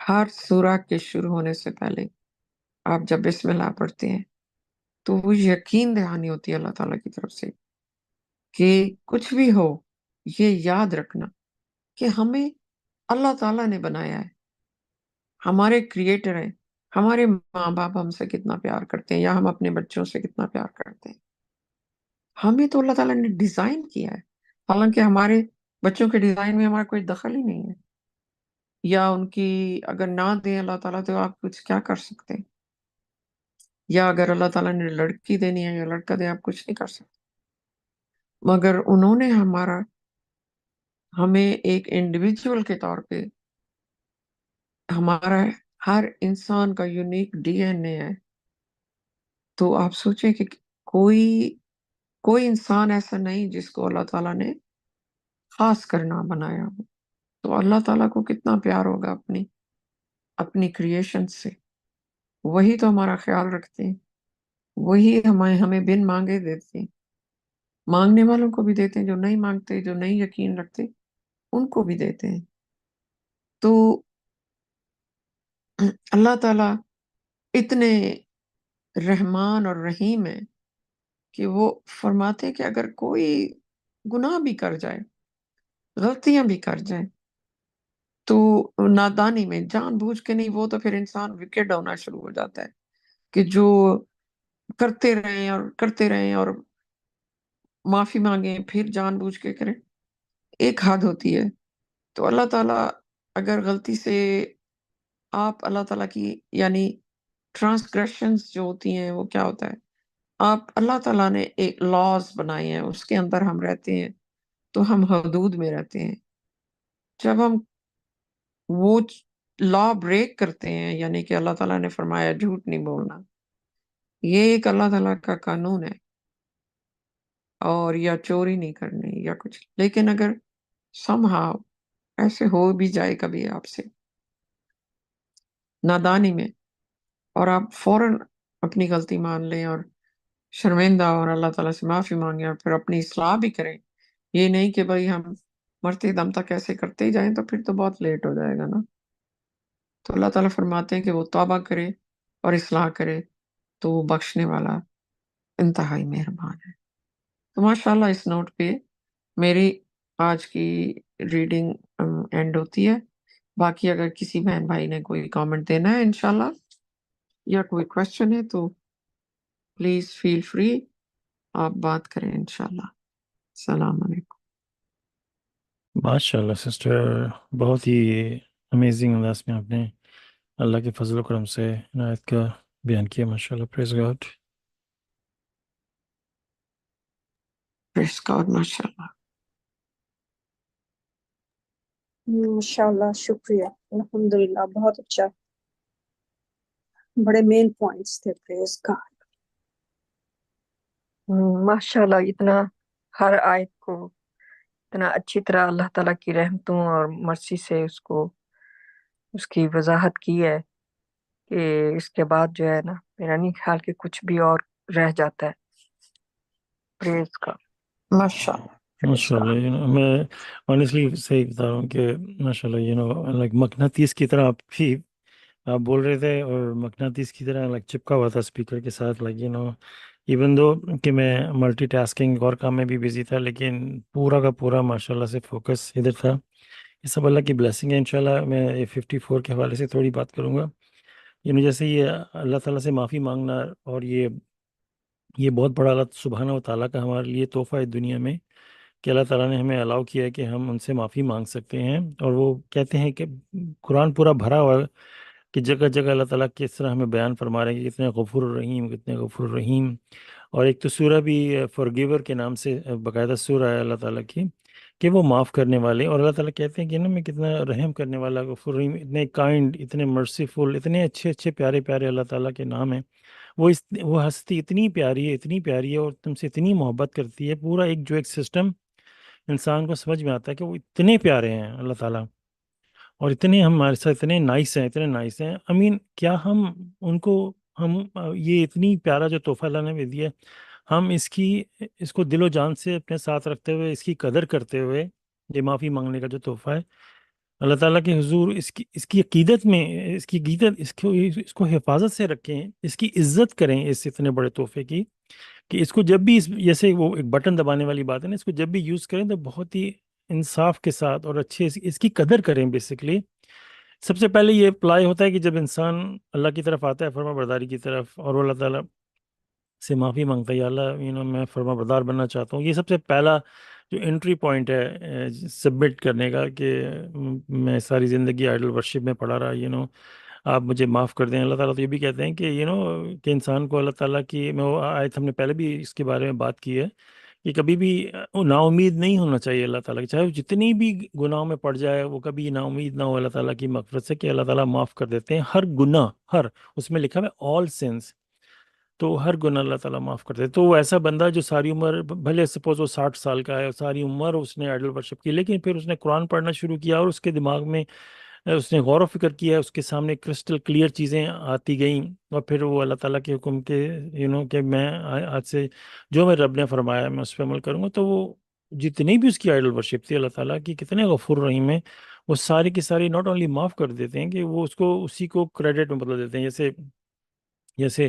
ہر سورہ کے شروع ہونے سے پہلے آپ جب بسم اللہ پڑھتے ہیں تو وہ یقین دہانی ہوتی ہے اللہ تعالیٰ کی طرف سے کہ کچھ بھی ہو یہ یاد رکھنا کہ ہمیں اللہ تعالیٰ نے بنایا ہے، ہمارے کریٹر ہیں. ہمارے ماں باپ ہم سے کتنا پیار کرتے ہیں، یا ہم اپنے بچوں سے کتنا پیار کرتے ہیں. ہمیں تو اللہ تعالیٰ نے ڈیزائن کیا ہے، حالانکہ ہمارے بچوں کے ڈیزائن میں ہمارا کوئی دخل ہی نہیں ہے، یا ان کی اگر نہ دیں اللہ تعالیٰ تو آپ کچھ کیا کر سکتے ہیں. یا اگر اللہ تعالیٰ نے لڑکی دینی ہے یا لڑکا دے، آپ کچھ نہیں کر سکتے. مگر انہوں نے ہمیں ایک انڈیویجول کے طور پہ، ہمارا ہر انسان کا یونیک ڈی این اے ہے. تو آپ سوچیں کہ کوئی انسان ایسا نہیں جس کو اللہ تعالیٰ نے خاص کرنا بنایا ہو. تو اللہ تعالیٰ کو کتنا پیار ہوگا اپنی کریشن سے. وہی تو ہمارا خیال رکھتے ہیں، وہی ہمیں بن مانگے دیتے ہیں، مانگنے والوں کو بھی دیتے ہیں، جو نہیں مانگتے، جو نہیں یقین رکھتے ان کو بھی دیتے ہیں۔ تو اللہ تعالیٰ اتنے رحمان اور رحیم ہے کہ وہ فرماتے ہیں کہ اگر کوئی گناہ بھی کر جائے، غلطیاں بھی کر جائے، تو نادانی میں جان بوجھ کے نہیں، وہ تو پھر انسان وکٹ ہونا شروع ہو جاتا ہے کہ جو کرتے رہیں اور معافی مانگیں پھر جان بوجھ کے کریں، ایک حد ہوتی ہے۔ تو اللہ تعالیٰ اگر غلطی سے آپ اللہ تعالیٰ کی یعنی ٹرانسگریشنز جو ہوتی ہیں، وہ کیا ہوتا ہے، آپ اللہ تعالیٰ نے ایک لاز بنائے ہیں، اس کے اندر ہم رہتے ہیں، تو ہم حدود میں رہتے ہیں۔ جب ہم وہ لا بریک کرتے ہیں، یعنی کہ اللہ تعالیٰ نے فرمایا جھوٹ نہیں بولنا، یہ ایک اللہ تعالیٰ کا قانون ہے، اور یا چوری نہیں کرنی یا کچھ، لیکن اگر somehow ایسے ہو بھی جائے کبھی آپ سے نادانی میں، اور آپ فوراً اپنی غلطی مان لیں اور شرمندہ اور اللہ تعالیٰ سے معافی مانگیں اور پھر اپنی اصلاح بھی کریں، یہ نہیں کہ بھائی ہم مرتے دم تک ایسے کرتے ہی جائیں، تو پھر تو بہت لیٹ ہو جائے گا نا۔ تو اللہ تعالیٰ فرماتے ہیں کہ وہ توبہ کرے اور اصلاح کرے تو وہ بخشنے والا انتہائی مہربان ہے۔ تو ماشاءاللہ اس نوٹ پہ میری آج کی ریڈنگ اینڈ ہوتی ہے۔ باقی اگر کسی بہن بھائی نے کوئی کامنٹ دینا ہے انشاءاللہ یا کوئی کوشچن ہے تو پلیز فیل فری، آپ بات کریں انشاءاللہ۔ السلام علیکم۔ ماشاء اللہ سسٹر، بہت ہی امیزنگ انداز میں آپ نے اللہ کے فضل و کرم سے عنایت کا بیان کیا، ماشاء اللہ، پریز گاڈ۔ پریز گاڈ، ماشاءاللہ۔ ماشاءاللہ، شکریہ، الحمدللہ، بہت اچھا، بڑے مین پوائنٹس تھے، پریز گاڈ۔ ماشاءاللہ، اتنا ہر آیت کو اتنا اچھی طرح اللہ تعالیٰ کی رحمتوں اور مرسی سے اس کی وضاحت کی ہے کہ اس کے بعد جو ہے نا، میرا نہیں خیال کہ کچھ بھی اور رہ جاتا ہے۔ پریز کا ماشاءاللہ، ماشاء اللہ، میں آنیسٹلی صحیح بتا رہا ہوں کہ ماشاء اللہ، لائک مقناطیس کی طرح آپ بول رہے تھے، اور مقناطیس کی طرح لائک چپکا ہوا تھا اسپیکر کے ساتھ، لائک ایون دو کہ میں ملٹی ٹاسکنگ اور کام میں بھی بزی تھا، لیکن پورا کا پورا ماشاء اللہ سے فوکس ادھر تھا۔ یہ سب اللہ کی بلیسنگ ہے۔ انشاءاللہ میں 54 کے حوالے سے تھوڑی بات کروں گا۔ جیسے یہ اللہ تعالیٰ سے معافی مانگنا، اور یہ بہت بڑا اللہ سبحانہ و تعالیٰ کا ہمارے لیے تحفہ ہے دنیا میں، کہ اللہ تعالیٰ نے ہمیں الاؤ کیا ہے کہ ہم ان سے معافی مانگ سکتے ہیں۔ اور وہ کہتے ہیں کہ قرآن پورا بھرا ہوا ہے کہ جگہ جگہ اللہ تعالیٰ کس طرح ہمیں بیان فرما رہے ہیں کہ کتنے غفور الرحیم، کتنے غفور الرحیم۔ اور ایک تو سورہ بھی فورگیور کے نام سے باقاعدہ سورہ ہے اللہ تعالیٰ کی، کہ وہ معاف کرنے والے، اور اللہ تعالیٰ کہتے ہیں کہ میں کتنا رحم کرنے والا، غفور رحیم، اتنے کائنڈ، اتنے مرسیفل، اتنے اچھے اچھے پیارے پیارے اللہ تعالیٰ کے نام ہیں۔ وہ ہستی اتنی پیاری ہے، اتنی پیاری ہے، اور تم سے اتنی محبت کرتی ہے۔ پورا ایک سسٹم انسان کو سمجھ میں آتا ہے کہ وہ اتنے پیارے ہیں اللہ تعالیٰ، اور اتنے ہمارے ساتھ اتنے نائس ہیں، اتنے نائس ہیں۔ کیا ہم ان کو، یہ اتنی پیارا جو تحفہ اللہ نے دیا ہے، ہم اس کو دل و جان سے اپنے ساتھ رکھتے ہوئے، اس کی قدر کرتے ہوئے، یہ معافی مانگنے کا جو تحفہ ہے اللہ تعالیٰ کے حضور، اس کی عقیدت میں، اس کو حفاظت سے رکھیں، اس کی عزت کریں، اس اتنے بڑے تحفے کی، کہ اس کو جب بھی جیسے وہ ایک بٹن دبانے والی بات ہے نا، اس کو جب بھی یوز کریں تو بہت ہی انصاف کے ساتھ اور اچھے اس کی قدر کریں۔ بیسکلی سب سے پہلے یہ اپلائی ہوتا ہے کہ جب انسان اللہ کی طرف آتا ہے، فرما برداری کی طرف، اور وہ اللہ تعالیٰ سے معافی مانگتا ہے، یا اللہ میں فرما بردار بننا چاہتا ہوں، یہ سب سے پہلا جو انٹری پوائنٹ ہے سبمٹ کرنے کا، کہ میں ساری زندگی آئیڈل ورشپ میں پڑا رہا، آپ مجھے معاف کر دیں۔ اللہ تعالیٰ تو یہ بھی کہتے ہیں کہ کہ انسان کو اللہ تعالیٰ کی، میں وہ آیت ہم نے پہلے بھی اس کے بارے میں بات کی ہے، کہ کبھی بھی نا امید نہیں ہونا چاہیے اللہ تعالیٰ کی، چاہے وہ جتنی بھی گناہوں میں پڑ جائے، وہ کبھی نا امید نہ ہو اللہ تعالیٰ کی مغفرت سے، کہ اللہ تعالیٰ معاف کر دیتے ہیں ہر گناہ، اس میں لکھا ہے آل سینس، تو ہر گناہ اللہ تعالیٰ معاف کرتے ہیں۔ تو وہ ایسا بندہ جو ساری عمر، بھلے سپوز وہ 60 سال کا ہے، ساری عمر اس نے آئیڈل ورشپ کی، لیکن پھر اس نے قرآن پڑھنا شروع کیا، اور اس کے دماغ میں اس نے غور و فکر کیا، اس کے سامنے کرسٹل کلیئر چیزیں آتی گئیں، اور پھر وہ اللہ تعالیٰ کے حکم کے کہ میں آج سے جو میں رب نے فرمایا میں اس پہ عمل کروں گا، تو وہ جتنی بھی اس کی آئیڈل ورشپ تھی، اللہ تعالیٰ کی کتنے غفور رحیم ہے، وہ ساری کی ساری ناٹ اونلی معاف کر دیتے ہیں کہ وہ اس کو اسی کو کریڈٹ میں بدل دیتے ہیں. جیسے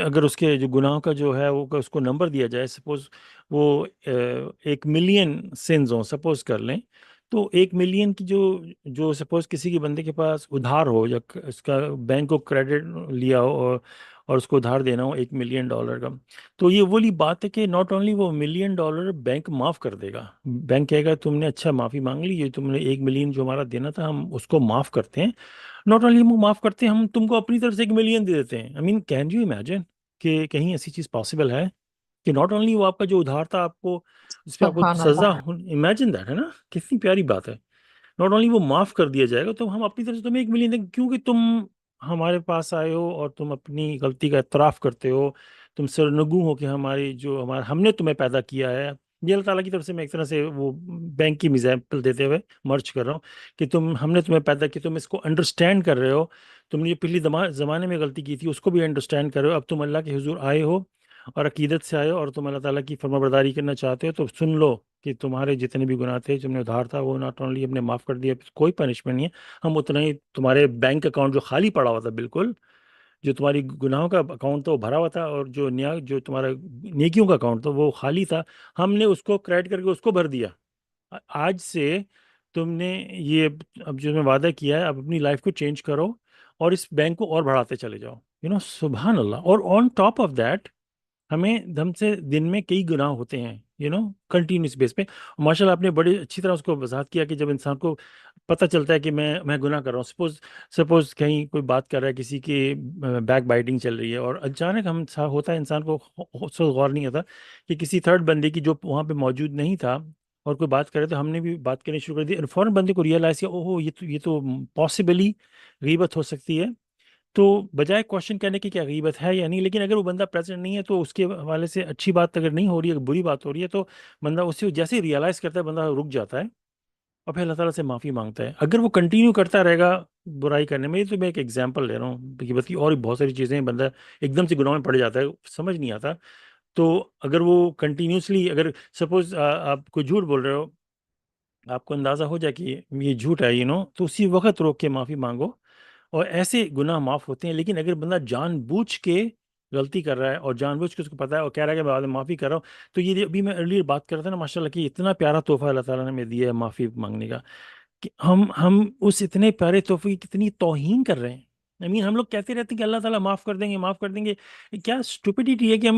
اگر اس کے جو گناہوں کا جو ہے وہ اس کو نمبر دیا جائے، سپوز وہ 1 ملین سنز ہوں سپوز کر لیں، تو 1 ملین کی جو سپوز کسی کے بندے کے پاس ادھار ہو، یا اس کا بینک کو کریڈٹ لیا ہو، اور اس کو ادھار دینا ہو $1 ملین کا، تو یہ وہی بات ہے کہ ناٹ اونلی وہ $1 ملین بینک معاف کر دے گا. بینک کہے گا تم نے اچھا معافی مانگ لی، یہ تم نے 1 ملین جو ہمارا دینا تھا ہم اس کو معاف کرتے ہیں. ناٹ اونلی ہم معاف کرتے ہیں، ہم تم کو اپنی طرف سے 1 ملین دے دیتے ہیں. آئی مین کین یو امیجن کہ کہیں ایسی چیز پاسبل ہے کہ ناٹ اونلی وہ آپ کا جو ادھار تھا آپ کو جس پہ آپ کو سبحان سزا، اللہ. امیجن دیٹ، ہے نا کتنی پیاری بات ہے. ناٹ اونلی وہ معاف کر دیا جائے گا، تو ہم اپنی طرف سے تمہیں 1 ملین دیں گے کیونکہ تم ہمارے پاس آئے ہو اور تم اپنی غلطی کا اعتراف کرتے ہو، تم سرنگو ہو کہ ہم نے تمہیں پیدا کیا ہے. یہ اللہ تعالیٰ کی طرف سے میں ایک طرح سے وہ بینک کی ایگزامپل دیتے ہوئے مرچ کر رہا ہوں کہ ہم نے تمہیں پیدا کیا، تم اس کو انڈرسٹینڈ کر رہے ہو، تم نے جو پچھلی زمانے میں غلطی کی تھی اس کو بھی انڈرسٹینڈ کر رہے ہو. اب تم اللہ کے حضور آئے ہو اور عقیدت سے آئے ہو اور تم اللہ تعالیٰ کی فرما برداری کرنا چاہتے ہو، تو سن لو کہ تمہارے جتنے بھی گناہ تھے، تم نے ادھار تھا، وہ ناٹ اونلی ہم نے معاف کر دیا، کوئی پنشمنٹ نہیں ہے. ہم اتنا ہی تمہارے بینک اکاؤنٹ جو خالی پڑا ہوا تھا، بالکل جو تمہاری گناہوں کا اکاؤنٹ تھا وہ بھرا ہوا تھا، اور جو تمہارا نیکیوں کا اکاؤنٹ تھا وہ خالی تھا، ہم نے اس کو کریڈٹ کر کے اس کو بھر دیا. آج سے تم نے یہ اب جو میں وعدہ کیا ہے، اب اپنی لائف کو چینج کرو اور اس بینک کو اور بڑھاتے چلے جاؤ. سبحان اللہ. اور آن ٹاپ آف دیٹ ہم سے دن میں کئی گناہ ہوتے ہیں کنٹینیوس بیس پہ. ماشاء اللہ آپ نے بڑی اچھی طرح اس کو وضاحت کیا کہ جب انسان کو پتہ چلتا ہے کہ میں گناہ کر رہا ہوں، سپوز کہیں کوئی بات کر رہا ہے، کسی کی بیک بائٹنگ چل رہی ہے، اور اچانک ہوتا ہے انسان کو اس وقت غور نہیں ہوتا کہ کسی تھرڈ بندے کی جو وہاں پہ موجود نہیں تھا اور کوئی بات کرے، تو ہم نے بھی بات کرنی شروع کر دی، اور فوراً بندے کو ریئلائز کیا اوہو یہ تو پاسبلی غیبت ہو سکتی ہے. تو بجائے کوشچن کرنے کی کیا غیبت ہے یا نہیں، لیکن اگر وہ بندہ پریزنٹ نہیں ہے تو اس کے حوالے سے اچھی بات اگر نہیں ہو رہی ہے، بری بات ہو رہی ہے، تو بندہ اسے جیسے ہی ریئلائز کرتا ہے بندہ رک جاتا ہے اور پھر اللہ تعالیٰ سے معافی مانگتا ہے. اگر وہ کنٹینیو کرتا رہے گا برائی کرنے میں، یہ تو میں ایک ایگزامپل لے رہا ہوں، غیبت کی اور بھی بہت ساری چیزیں ہیں، بندہ ایک دم سے گناہ میں پڑ جاتا ہے، سمجھ نہیں آتا. تو اگر وہ کنٹینیوسلی، اگر سپوز آپ کوئی جھوٹ بول رہے ہو، آپ کو اندازہ ہو جائے کہ یہ جھوٹ ہے تو اسی وقت روک کے معافی مانگو، اور ایسے گناہ معاف ہوتے ہیں. لیکن اگر بندہ جان بوجھ کے غلطی کر رہا ہے اور جان بوجھ کے اس کو پتا ہے اور کہہ رہا ہے کہ میں بعد میں معافی کر رہا ہوں، تو یہ ابھی میں ارلیئر بات کر رہا تھا نا، ماشاء اللہ کہ اتنا پیارا تحفہ اللہ تعالیٰ نے ہمیں دیا ہے معافی مانگنے کا، کہ ہم اس اتنے پیارے تحفے کی کتنی توہین کر رہے ہیں. ہم لوگ کہتے رہتے ہیں کہ اللہ تعالیٰ معاف کر دیں گے، معاف کر دیں گے. کیا اسٹوپیڈیٹی ہے کہ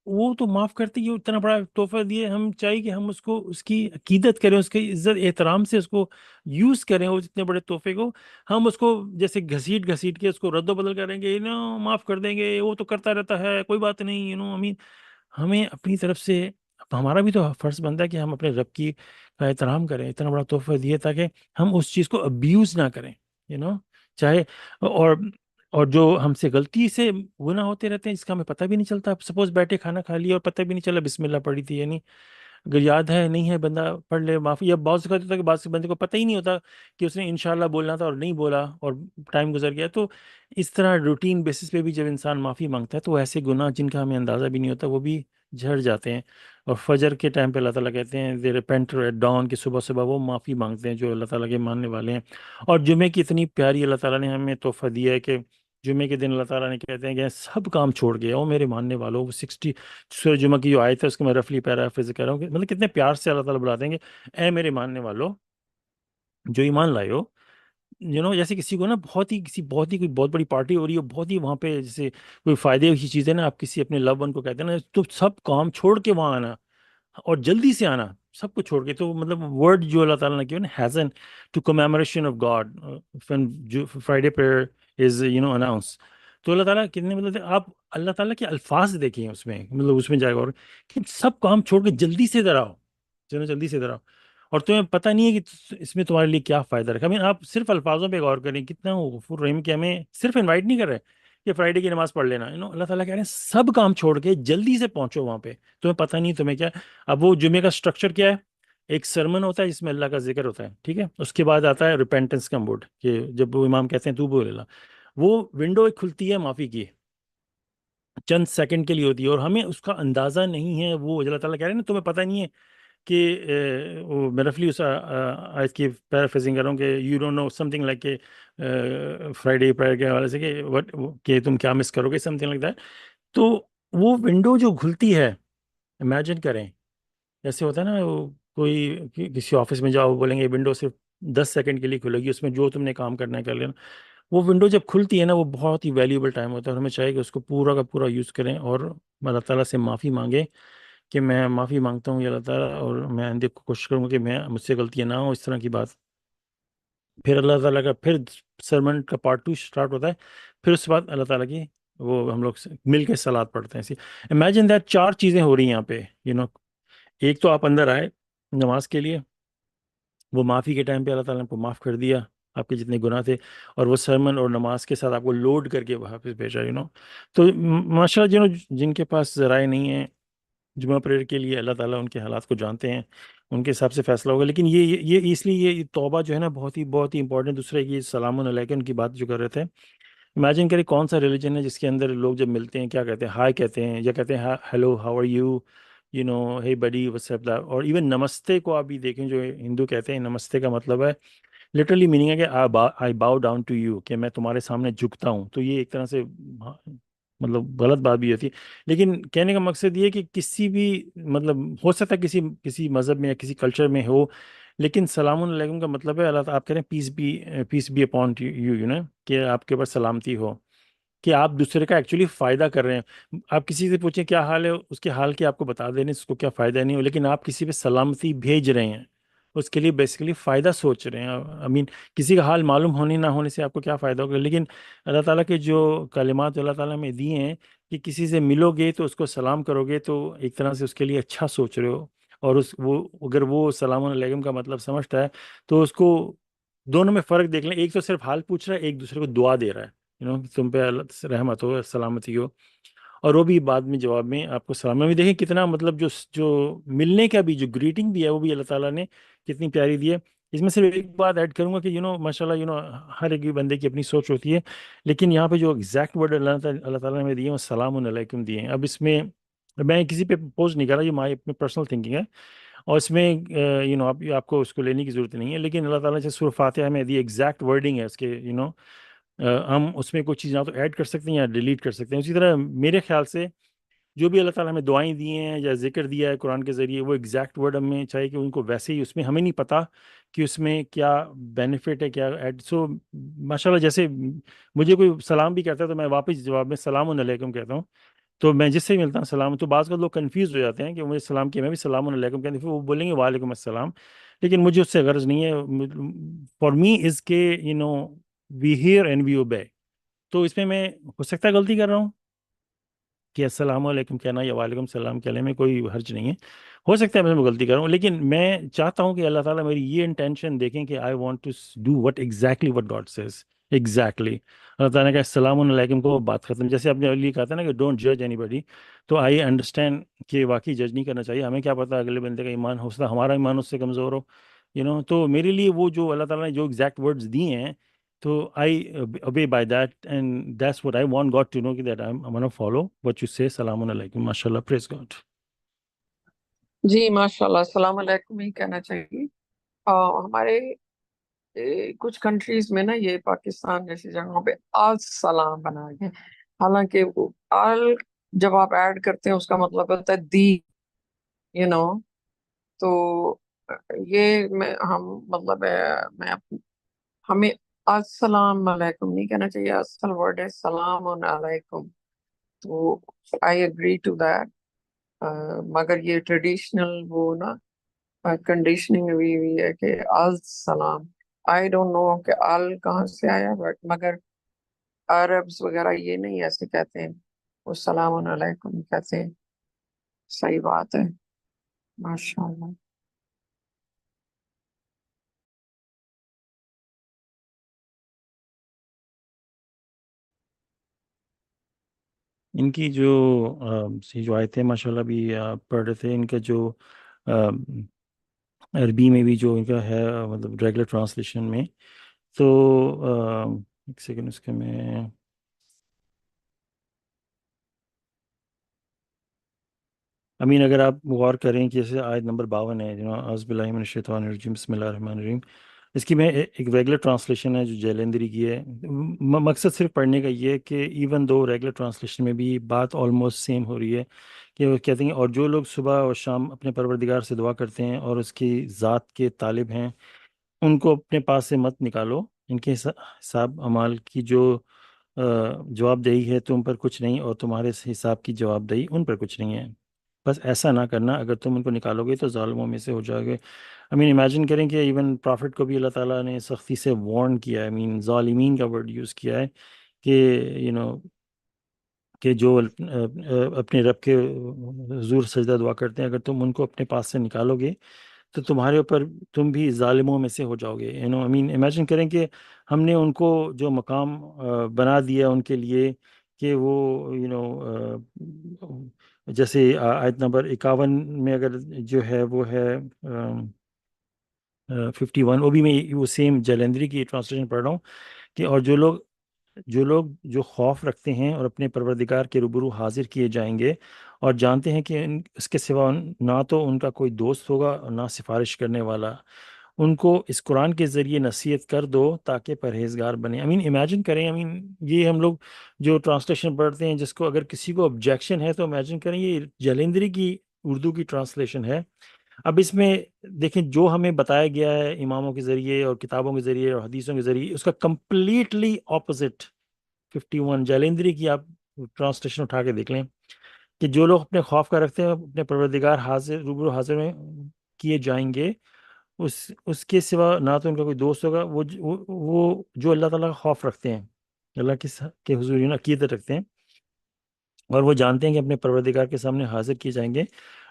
وہ تو معاف کرتے ہی اتنا بڑا تحفہ دیے، ہم چاہیے کہ ہم اس کو اس کی عقیدت کریں، اس کی عزت احترام سے اس کو یوز کریں، وہ اتنے بڑے تحفے کو ہم اس کو جیسے گھسیٹ کے اس کو رد و بدل کریں گے، معاف کر دیں گے، وہ تو کرتا رہتا ہے، کوئی بات نہیں. ہمیں اپنی طرف سے ہمارا بھی تو فرض بنتا ہے کہ ہم اپنے رب کی کا احترام کریں، اتنا بڑا تحفہ دیے تاکہ ہم اس چیز کو ابیوز نہ کریں. چاہے اور جو ہم سے غلطی سے گناہ ہوتے رہتے ہیں جس کا ہمیں پتہ بھی نہیں چلتا. سپوز بیٹھے کھانا کھا لیا اور پتہ بھی نہیں چلا بسم اللہ پڑھی تھی، اگر یاد ہے نہیں ہے بندہ پڑھ لے معافی. یا بعض اوقات ہوتا ہے کہ بعض بندے کو پتہ ہی نہیں ہوتا کہ اس نے انشاءاللہ بولنا تھا اور نہیں بولا اور ٹائم گزر گیا. تو اس طرح روٹین بیسس پہ بھی جب انسان معافی مانگتا ہے تو ایسے گناہ جن کا ہمیں اندازہ بھی نہیں ہوتا وہ بھی جھڑ جاتے ہیں. اور فجر کے ٹائم پہ اللہ تعالیٰ کہتے ہیں دے ریپینٹ ایٹ ڈاؤن، کہ صبح صبح وہ معافی مانگتے ہیں جو اللہ تعالیٰ کے ماننے والے ہیں. اور جمعے کی اتنی پیاری اللہ تعالیٰ نے ہمیں تحفہ دیا ہے کہ جمعے کے دن اللہ تعالیٰ نے کہتے ہیں کہ سب کام چھوڑ گیا او میرے ماننے والوں. 60 سورہ جمعہ کی جو آیت ہے اس کو میں رفلی پیرافریز کر رہا ہوں کہ مطلب کتنے پیار سے اللہ تعالیٰ بلاتے ہیں کہ اے میرے ماننے والوں جو ایمان لائے ہو. جیسے کسی کو نا بہت ہی کوئی بہت بڑی پارٹی ہو رہی ہے، بہت ہی وہاں پہ جیسے کوئی فائدے کی چیزیں نا، آپ کسی اپنے لو ون کو کہتے ہیں نا تو سب کام چھوڑ کے وہاں آنا اور جلدی سے آنا، سب کچھ چھوڑ کے. تو مطلب ورڈ جو اللہ تعالیٰ نے کیا نا ہیزن ٹو کمیموریشن آف گاڈ جو فرائیڈے پریئر از اناؤنس. تو اللہ تعالیٰ کتنے مطلب آپ اللہ تعالیٰ کے الفاظ دیکھیں اس میں، مطلب اس میں جائے گا اور کہ سب کام چھوڑ کے جلدی سے ادھر آؤ، جلدی سے ادھر آؤ. اور تمہیں پتہ نہیں ہے کہ اس میں تمہارے لیے کیا فائدہ رکھا. آپ صرف الفاظوں پہ غور کریں کتنا وہ غفور رحیم کہ ہمیں صرف انوائٹ نہیں کر رہے کہ فرائیڈے کی نماز پڑھ لینا. اللہ تعالیٰ کہہ رہے ہیں سب کام چھوڑ کے جلدی سے پہنچو وہاں پہ، تمہیں پتہ نہیں تمہیں کیا. اب وہ جمعے کا سٹرکچر کیا ہے ایک سرمن ہوتا ہے جس میں اللہ کا ذکر ہوتا ہے، ٹھیک ہے، اس کے بعد آتا ہے ریپینٹنس کا موڈ کہ جب وہ امام کہتے ہیں تو بول اللہ، وہ ونڈو ایک کھلتی ہے معافی کی، چند سیکنڈ کے لیے ہوتی ہے، اور ہمیں اس کا اندازہ نہیں ہے. وہ اللہ تعالیٰ کہہ رہے ہیں نا تمہیں پتہ نہیں ہے کہ وہ میں رفلی اس آیت کی پیرافریزنگ کر رہا ہوں کہ you don't know something like کہ فرائیڈے پریئر کے حوالے سے کہ وٹ کہ تم کیا مس کرو گے، سم تھنگ لائک دیٹ. تو وہ ونڈو جو کھلتی ہے، امیجن کریں جیسے ہوتا ہے نا وہ کسی آفس میں جاؤ بولیں گے ونڈو صرف 10 سیکنڈ کے لیے کھلے گی، اس میں جو تم نے کام کرنا ہے کر لینا. وہ ونڈو جب کھلتی ہے نا وہ بہت ہی ویلیوبل ٹائم ہوتا ہے، اور ہمیں چاہیے کہ اس کو پورا کا پورا یوز کریں اور اللہ تعالیٰ سے معافی مانگیں کہ میں معافی مانگتا ہوں یا اللہ تعالیٰ، اور میں آئندہ کو کوشش کروں گا کہ میں مجھ سے غلطیاں نہ ہوں اس طرح کی بات. پھر اللہ تعالیٰ کا پھر سرمن کا پارٹ 2 اسٹارٹ ہوتا ہے، پھر اس کے بعد اللہ تعالیٰ کی وہ ہم لوگ مل کے سلاد پڑھتے ہیں. امیجن دیٹ 4 چیزیں ہو رہی ہیں یہاں پہ، ایک تو آپ اندر آئے نماز کے لیے، وہ معافی کے ٹائم پہ اللہ تعالیٰ نے آپ کو معاف کر دیا آپ کے جتنے گناہ تھے، اور وہ سرمن اور نماز کے ساتھ آپ کو لوڈ کر کے واپس بھیجا. تو ماشاء اللہ جن کے پاس ذرائع نہیں ہیں جمعہ پریئر کے لیے، اللہ تعالیٰ ان کے حالات کو جانتے ہیں، ان کے حساب سے فیصلہ ہوگا. لیکن یہ اس لیے یہ توبہ جو ہے نا بہت ہی امپورٹنٹ. دوسرا یہ سلام علیکم کی بات جو کر رہے تھے، امیجن کریں کون سا ریلیجن ہے جس کے اندر لوگ جب ملتے ہیں کیا کہتے ہیں؟ ہائے کہتے ہیں، یا کہتے ہیں ہیلو ہاؤ آر یو، ہے بڈی وٹس اپ. اور ایون نمستے کو آپ بھی دیکھیں، جو ہندو کہتے ہیں نمستے کا مطلب ہے لٹرلی میننگ ہے کہ آئی باؤ ڈاؤن ٹو یو، کہ میں تمہارے سامنے جھکتا ہوں. تو یہ ایک طرح سے مطلب غلط بات بھی ہوتی ہے، لیکن کہنے کا مقصد یہ ہے کہ کسی بھی مطلب ہو سکتا ہے کسی مذہب میں یا کسی کلچر میں ہو، لیکن سلام علیکم کا مطلب ہے اللہ تعالیٰ آپ کہہ رہے ہیں پیس بی اپون یو کہ آپ کے اوپر سلامتی ہو، کہ آپ دوسرے کا ایکچولی فائدہ کر رہے ہیں. آپ کسی سے پوچھیں کیا حال ہے، اس کے حال کی آپ کو بتا دینے اس کو کیا فائدہ نہیں ہو، لیکن آپ کسی پہ سلامتی بھیج رہے ہیں، اس کے لیے بیسیکلی فائدہ سوچ رہے ہیں. کسی کا حال معلوم ہونے نہ ہونے سے آپ کو کیا فائدہ ہوگا، لیکن اللہ تعالیٰ کے جو کلمات اللہ تعالیٰ میں دیے ہیں کہ کسی سے ملو گے تو اس کو سلام کرو گے تو ایک طرح سے اس کے لیے اچھا سوچ رہے ہو. اور اگر وہ سلام علیکم کا مطلب سمجھتا ہے تو اس کو دونوں میں فرق دیکھ لیں. ایک تو صرف حال پوچھ رہا ہے، ایک دوسرے کو دعا دے رہا ہے، تم پہ اللہ رحمت ہو، سلامتی ہو، اور وہ بھی بعد میں جواب میں آپ کو سلام بھی. دیکھیں کتنا مطلب جو ملنے کا بھی جو گریٹنگ بھی ہے وہ بھی اللہ تعالیٰ نے کتنی پیاری دی ہے. اس میں صرف ایک بات ایڈ کروں گا کہ ماشاء اللہ ہر ایک بندے کی اپنی سوچ ہوتی ہے، لیکن یہاں پہ جو ایگزیکٹ ورڈ اللہ تعالیٰ نے ہمیں دیے ہیں وہ سلام علیکم دیے ہیں. اب اس میں میں کسی پہ پوز نہیں کر رہا، یہ ہماری اپنی پرسنل تھنکنگ ہے، اور اس میں آپ کو اس کو لینے کی ضرورت نہیں ہے، لیکن اللہ تعالیٰ سے سورہ فاتحہ میں دی ایگزیکٹ ورڈنگ ہے اس کے. ہم اس میں کوئی چیز نہ تو ایڈ کر سکتے ہیں یا ڈیلیٹ کر سکتے ہیں. اسی طرح میرے خیال سے جو بھی اللہ تعالیٰ ہمیں دعائیں دی ہیں یا ذکر دیا ہے قرآن کے ذریعے، وہ ایگزیکٹ ورڈ ہمیں چاہیے کہ ان کو ویسے ہی، اس میں ہمیں نہیں پتہ کہ اس میں کیا بینیفٹ ہے کیا ایڈ. سو ماشاء اللہ جیسے مجھے کوئی سلام بھی کہتا ہے تو میں واپس جواب میں سلام علیکم کہتا ہوں. تو میں جس سے بھی ملتا ہوں سلام. تو بعض کا لوگ کنفیوز ہو جاتے ہیں کہ مجھے سلام کیا، میں بھی سلام علیکم کہتے ہیں، پھر وہ بولیں گے وعلیکم السلام، لیکن مجھے اس سے غرض نہیں ہے. فار می از کہ وی ہیئر اینڈ وی اوبے. تو اس میں ہو سکتا ہے غلطی کر رہا ہوں کہ السلام علیکم کہنا یا وعلیکم السلام کہنے میں کوئی حرج نہیں ہے، ہو سکتا ہے میں غلطی کر رہا ہوں، لیکن میں چاہتا ہوں کہ اللہ تعالیٰ میری یہ انٹینشن دیکھیں کہ I want to do what exactly what God says exactly. اللہ تعالیٰ نے کہا السلام علیکم کو بات ختم. جیسے آپ نے علی کہا تھا نا کہ ڈونٹ جج اینی باڈی، تو آئی انڈرسٹینڈ کہ واقعی جج نہیں کرنا چاہیے. ہمیں کیا پتا اگلے بندے کا ایمان ہو سکتا ہے ہمارا ایمان اس سے کمزور ہو. تو میرے لیے وہ جو اللہ تعالیٰ نے جو ایگزیکٹ ورڈز دیے ہیں تو I obey by that, and that's what I want God to know, that I'm going to follow what you say. Salamun alaikum. MashaAllah. Praise God. جی ماشاء اللہ السلام علیکم ہی کہنا چاہیے. ہمارے کچھ کنٹریز میں نا یہ پاکستان جیسی جگہوں پہ السلام بنا کے، حالانکہ آل جب آپ ایڈ کرتے ہیں اس کا مطلب ہوتا ہے دی یو نو تو یہ ہم مطلب میں ہمیں السلام علیکم نہیں کہنا چاہیے، اصل ورڈ ہے سلام علیکم. تو آئی اگری ٹو دیٹ. مگر یہ ٹریڈیشنل وہ نا کنڈیشننگ ہوئی ہے کہ السلام. آئی ڈونٹ نو کہ ال کہاں سے آیا، بٹ مگر عربز وغیرہ یہ نہیں ایسے کہتے ہیں، وہ سلام علیکم کہتے ہیں. صحیح بات ہے. ماشاء اللہ. ان کی جو آیتیں ماشاءاللہ بھی پڑھ رہے تھے، ان کا جو عربی میں بھی جو ان کا ہے مطلب ریگولر ٹرانسلیشن میں. تو ایک سیکنڈ اس کے میں امین اگر آپ غور کریں کہ جیسے آیت نمبر 52 ہے اعوذ باللہ من الشیطان الرجیم بسم اللہ الرحمن الرحیم، اس کی میں ایک ریگولر ٹرانسلیشن ہے جو جیلندری کی ہے. مقصد صرف پڑھنے کا یہ ہے کہ ایون دو ریگولر ٹرانسلیشن میں بھی بات آلموسٹ سیم ہو رہی ہے کہ وہ کہتے ہیں اور جو لوگ صبح اور شام اپنے پروردگار سے دعا کرتے ہیں اور اس کی ذات کے طالب ہیں ان کو اپنے پاس سے مت نکالو، ان کے حساب اعمال کی جو جواب دہی ہے تم پر کچھ نہیں اور تمہارے حساب کی جواب دہی ان پر کچھ نہیں ہے. بس ایسا نہ کرنا، اگر تم ان کو نکالو گے تو ظالموں میں سے ہو جاؤ گے. امیجن کریں کہ ایون پرافٹ کو بھی اللہ تعالیٰ نے سختی سے وارن کیا ہے، ظالمین کا ورڈ یوز کیا ہے کہ کہ جو اپنے رب کے حضور سجدہ دعا کرتے ہیں اگر تم ان کو اپنے پاس سے نکالو گے تو تمہارے اوپر تم بھی ظالموں میں سے ہو جاؤ گے. امیجن کریں کہ ہم نے ان کو جو مقام بنا دیا ان کے لیے کہ وہ جیسے آیت نمبر 51 میں اگر جو ہے وہ ہے 51، وہ بھی میں وہ سیم جیلندری کی ٹرانسلیشن پڑھ رہا ہوں کہ اور جو خوف رکھتے ہیں اور اپنے پروردگار کے روبرو حاضر کیے جائیں گے اور جانتے ہیں کہ اس کے سوا نہ تو ان کا کوئی دوست ہوگا اور نہ سفارش کرنے والا، ان کو اس قرآن کے ذریعے نصیحت کر دو تاکہ پرہیزگار بنے. امیجن کریں یہ ہم لوگ جو ٹرانسلیشن پڑھتے ہیں جس کو اگر کسی کو آبجیکشن ہے تو امیجن کریں یہ جیلندری کی اردو کی ٹرانسلیشن ہے. اب اس میں دیکھیں جو ہمیں بتایا گیا ہے اماموں کے ذریعے اور کتابوں کے ذریعے اور حدیثوں کے ذریعے اس کا کمپلیٹلی اپوزٹ 51 جیلندری کی آپ ٹرانسلیشن اٹھا کے دیکھ لیں کہ جو لوگ اپنے خوف کا رکھتے ہیں اپنے پروردگار حاضر روبرو حاضر میں کیے جائیں گے، اس کے سوا نہ تو ان کا کوئی دوست ہوگا. وہ جو اللہ تعالیٰ کا خوف رکھتے ہیں، اللہ کے حضور عقیدت رکھتے ہیں اور وہ جانتے ہیں کہ اپنے پروردگار کے سامنے حاضر کیے جائیں گے،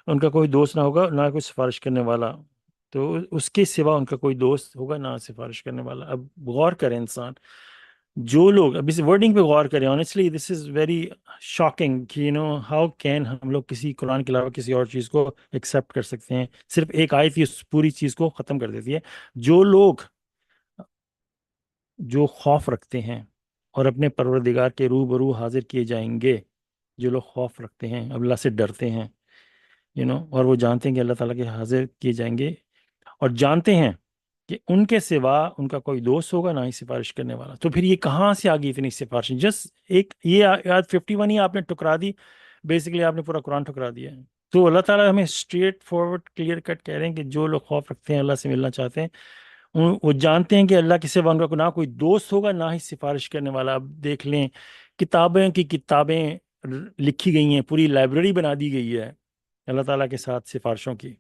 ان کا کوئی دوست نہ ہوگا نہ کوئی سفارش کرنے والا، تو اس کے سوا ان کا کوئی دوست ہوگا نہ سفارش کرنے والا. اب غور کریں انسان، جو لوگ اب اس ورڈنگ پہ غور کریں، honestly this is very shocking کہ ہاؤ کین ہم لوگ کسی قرآن کے علاوہ کسی اور چیز کو ایکسیپٹ کر سکتے ہیں. صرف ایک آیت ہی اس پوری چیز کو ختم کر دیتی ہے. جو لوگ جو خوف رکھتے ہیں اور اپنے پروردگار کے روبرو حاضر کیے جائیں گے، جو لوگ خوف رکھتے ہیں اللہ سے ڈرتے ہیں اور وہ جانتے ہیں کہ اللہ تعالیٰ کے حاضر کیے جائیں گے اور جانتے ہیں کہ ان کے سوا ان کا کوئی دوست ہوگا نہ ہی سفارش کرنے والا. تو پھر یہ کہاں سے آگئی اتنی سفارش؟ جسٹ ایک یہ آیت 51 ہی آپ نے ٹکرا دی، بیسیکلی آپ نے پورا قرآن ٹکرا دیا ہے. تو اللہ تعالیٰ ہمیں اسٹریٹ فارورڈ کلیئر کٹ کہہ رہے ہیں کہ جو لوگ خوف رکھتے ہیں اللہ سے ملنا چاہتے ہیں وہ جانتے ہیں کہ اللہ کے سوا ان کا نہ کوئی دوست ہوگا نہ ہی سفارش کرنے والا. اب دیکھ لیں کتابیں کی کتابیں لکھی گئی ہیں، پوری لائبریری بنا دی گئی ہے اللہ تعالیٰ کے ساتھ سفارشوں کی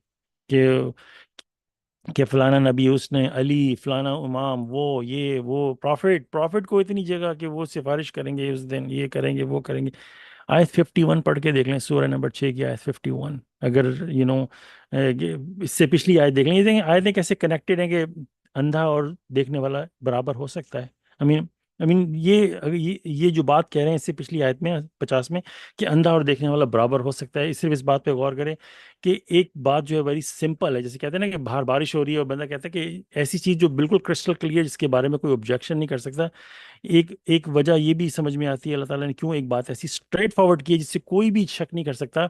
کہ فلانا نبی اس نے علی فلانا امام وہ پرافٹ کو اتنی جگہ کہ وہ سفارش کریں گے اس دن، یہ کریں گے وہ کریں گے. آیت 51 پڑھ کے دیکھ لیں، سورہ نمبر 6 کی آیت 51. اگر اس سے پچھلی آیت دیکھ لیں، یہ دیکھیں آیتیں کیسے کنیکٹڈ ہیں کہ اندھا اور دیکھنے والا برابر ہو سکتا ہے. یہ جو بات کہہ رہے ہیں اس سے پچھلی آیت میں 50 میں کہ اندھا اور دیکھنے والا برابر ہو سکتا ہے. صرف اس بات پہ غور کریں کہ ایک بات جو ہے ویری سمپل ہے، جیسے کہتے ہیں نا کہ باہر بارش ہو رہی ہے اور بندہ کہتا ہے کہ ایسی چیز جو بالکل کرسٹل کلیئر جس کے بارے میں کوئی آبجیکشن نہیں کر سکتا. ایک وجہ یہ بھی سمجھ میں آتی ہے اللہ تعالیٰ نے کیوں ایک بات ایسی اسٹریٹ فارورڈ کی ہے جس سے کوئی بھی شک نہیں کر سکتا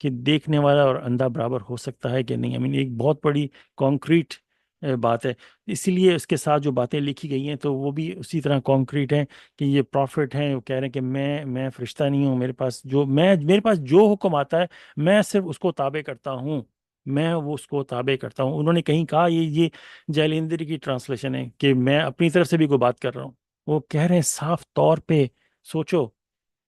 کہ دیکھنے والا اور اندھا برابر ہو سکتا ہے کہ نہیں. ایک بہت بڑی کانکریٹ بات ہے، اسی لیے اس کے ساتھ جو باتیں لکھی گئی ہیں تو وہ بھی اسی طرح کانکریٹ ہیں کہ یہ پرافٹ ہیں، وہ کہہ رہے ہیں کہ میں فرشتہ نہیں ہوں، میرے پاس جو حکم آتا ہے میں صرف اس کو تابع کرتا ہوں، اس کو تابع کرتا ہوں. انہوں نے کہیں کہا یہ جیلندری کی ٹرانسلیشن ہے کہ میں اپنی طرف سے بھی کوئی بات کر رہا ہوں. وہ کہہ رہے ہیں صاف طور پہ سوچو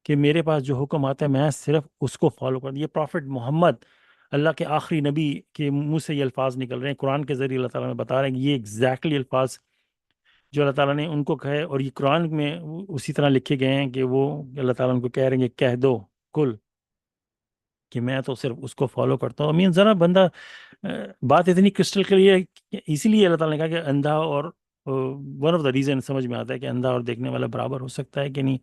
کہ میرے پاس جو حکم آتا ہے میں صرف اس کو فالو کرتا ہوں. یہ پرافٹ محمد اللہ کے آخری نبی کے منہ سے یہ الفاظ نکل رہے ہیں، قرآن کے ذریعے اللہ تعالیٰ میں بتا رہے ہیں کہ یہ ایگزیکٹلی الفاظ جو اللہ تعالیٰ نے ان کو کہے، اور یہ قرآن میں اسی طرح لکھے گئے ہیں کہ وہ اللہ تعالیٰ ان کو کہہ رہے ہیں کہ کہہ دو کل کہ میں تو صرف اس کو فالو کرتا ہوں. ذرا بندہ بات اتنی کرسٹل کلیئر ہے، اسی لیے اللہ تعالیٰ نے کہا کہ اندھا اور ون آف دا ریزن سمجھ میں آتا ہے کہ اندھا اور دیکھنے والا برابر ہو سکتا ہے کہ نہیں.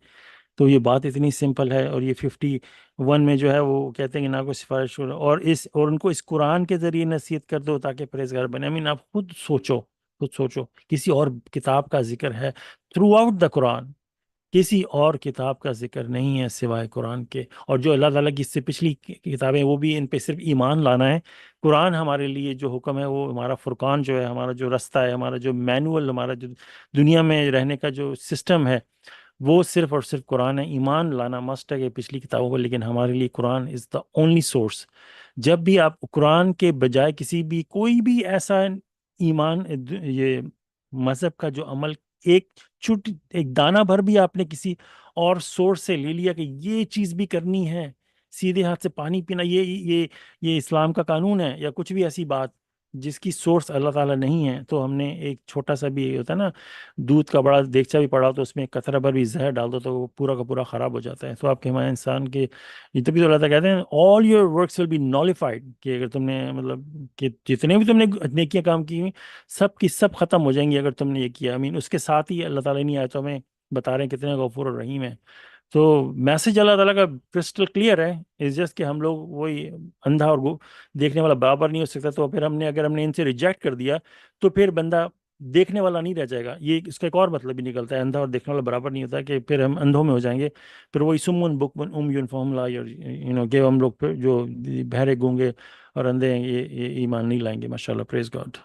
تو یہ بات اتنی سمپل ہے، اور یہ 51 میں جو ہے وہ کہتے ہیں کہ نہ کوئی سفارش اور ان کو اس قرآن کے ذریعے نصیحت کر دو تاکہ پرہیزگار بنے. آپ خود سوچو کسی اور کتاب کا ذکر ہے تھرو آؤٹ دا قرآن، کسی اور کتاب کا ذکر نہیں ہے سوائے قرآن کے. اور جو اللہ تعالیٰ کی اس سے پچھلی کتابیں وہ بھی ان پہ صرف ایمان لانا ہے. قرآن ہمارے لیے جو حکم ہے وہ ہمارا فرقان جو ہے، ہمارا جو رستہ ہے، ہمارا جو مینول، ہمارا جو دنیا میں رہنے کا جو سسٹم ہے، وہ صرف اور صرف قرآن ہے. ایمان لانا مسٹ ہے کہ پچھلی کتابوں پر، لیکن ہمارے لیے قرآن از دا اونلی سورس. جب بھی آپ قرآن کے بجائے کوئی بھی ایسا ایمان، یہ مذہب کا جو عمل ایک دانہ بھر بھی آپ نے کسی اور سورس سے لے لیا کہ یہ چیز بھی کرنی ہے، سیدھے ہاتھ سے پانی پینا یہ اسلام کا قانون ہے، یا کچھ بھی ایسی بات جس کی سورس اللہ تعالیٰ نہیں ہے، تو ہم نے ایک چھوٹا سا بھی ہوتا ہے نا، دودھ کا بڑا دیگچہ بھی پڑا تو اس میں قطرہ بھر بھی زہر ڈال دو تو وہ پورا کا پورا خراب ہو جاتا ہے. تو آپ کے ہمارے انسان کے یہ تبھی تو اللہ تعالیٰ کہتے ہیں all your works will be nullified, کہ اگر تم نے مطلب کہ جتنے بھی تم نے نیکیاں کام کی ہوئی سب کی سب ختم ہو جائیں گی اگر تم نے یہ کیا. اس کے ساتھ ہی اللہ تعالیٰ نہیں آیا تو ہمیں بتا رہے ہیں کتنے غفور اور رحیم ہے. تو میسج اللہ تعالیٰ کا کرسٹل کلیئر ہے، از جسٹ کہ ہم لوگ وہی اندھا اور دیکھنے والا برابر نہیں ہو سکتا. تو پھر اگر ہم نے ان سے ریجیکٹ کر دیا تو پھر بندہ دیکھنے والا نہیں رہ جائے گا. یہ اس کا ایک اور مطلب بھی نکلتا ہے، اندھا اور دیکھنے والا برابر نہیں ہوتا، کہ پھر ہم اندھوں میں ہو جائیں گے. پھر وہی سمن بکمن یونفارم لا کہ ہم لوگ پھر جو بہرے گونگے اور اندھے ہیں یہ ایمان نہیں لائیں گے. ماشاء اللہ، پریز گاڈ.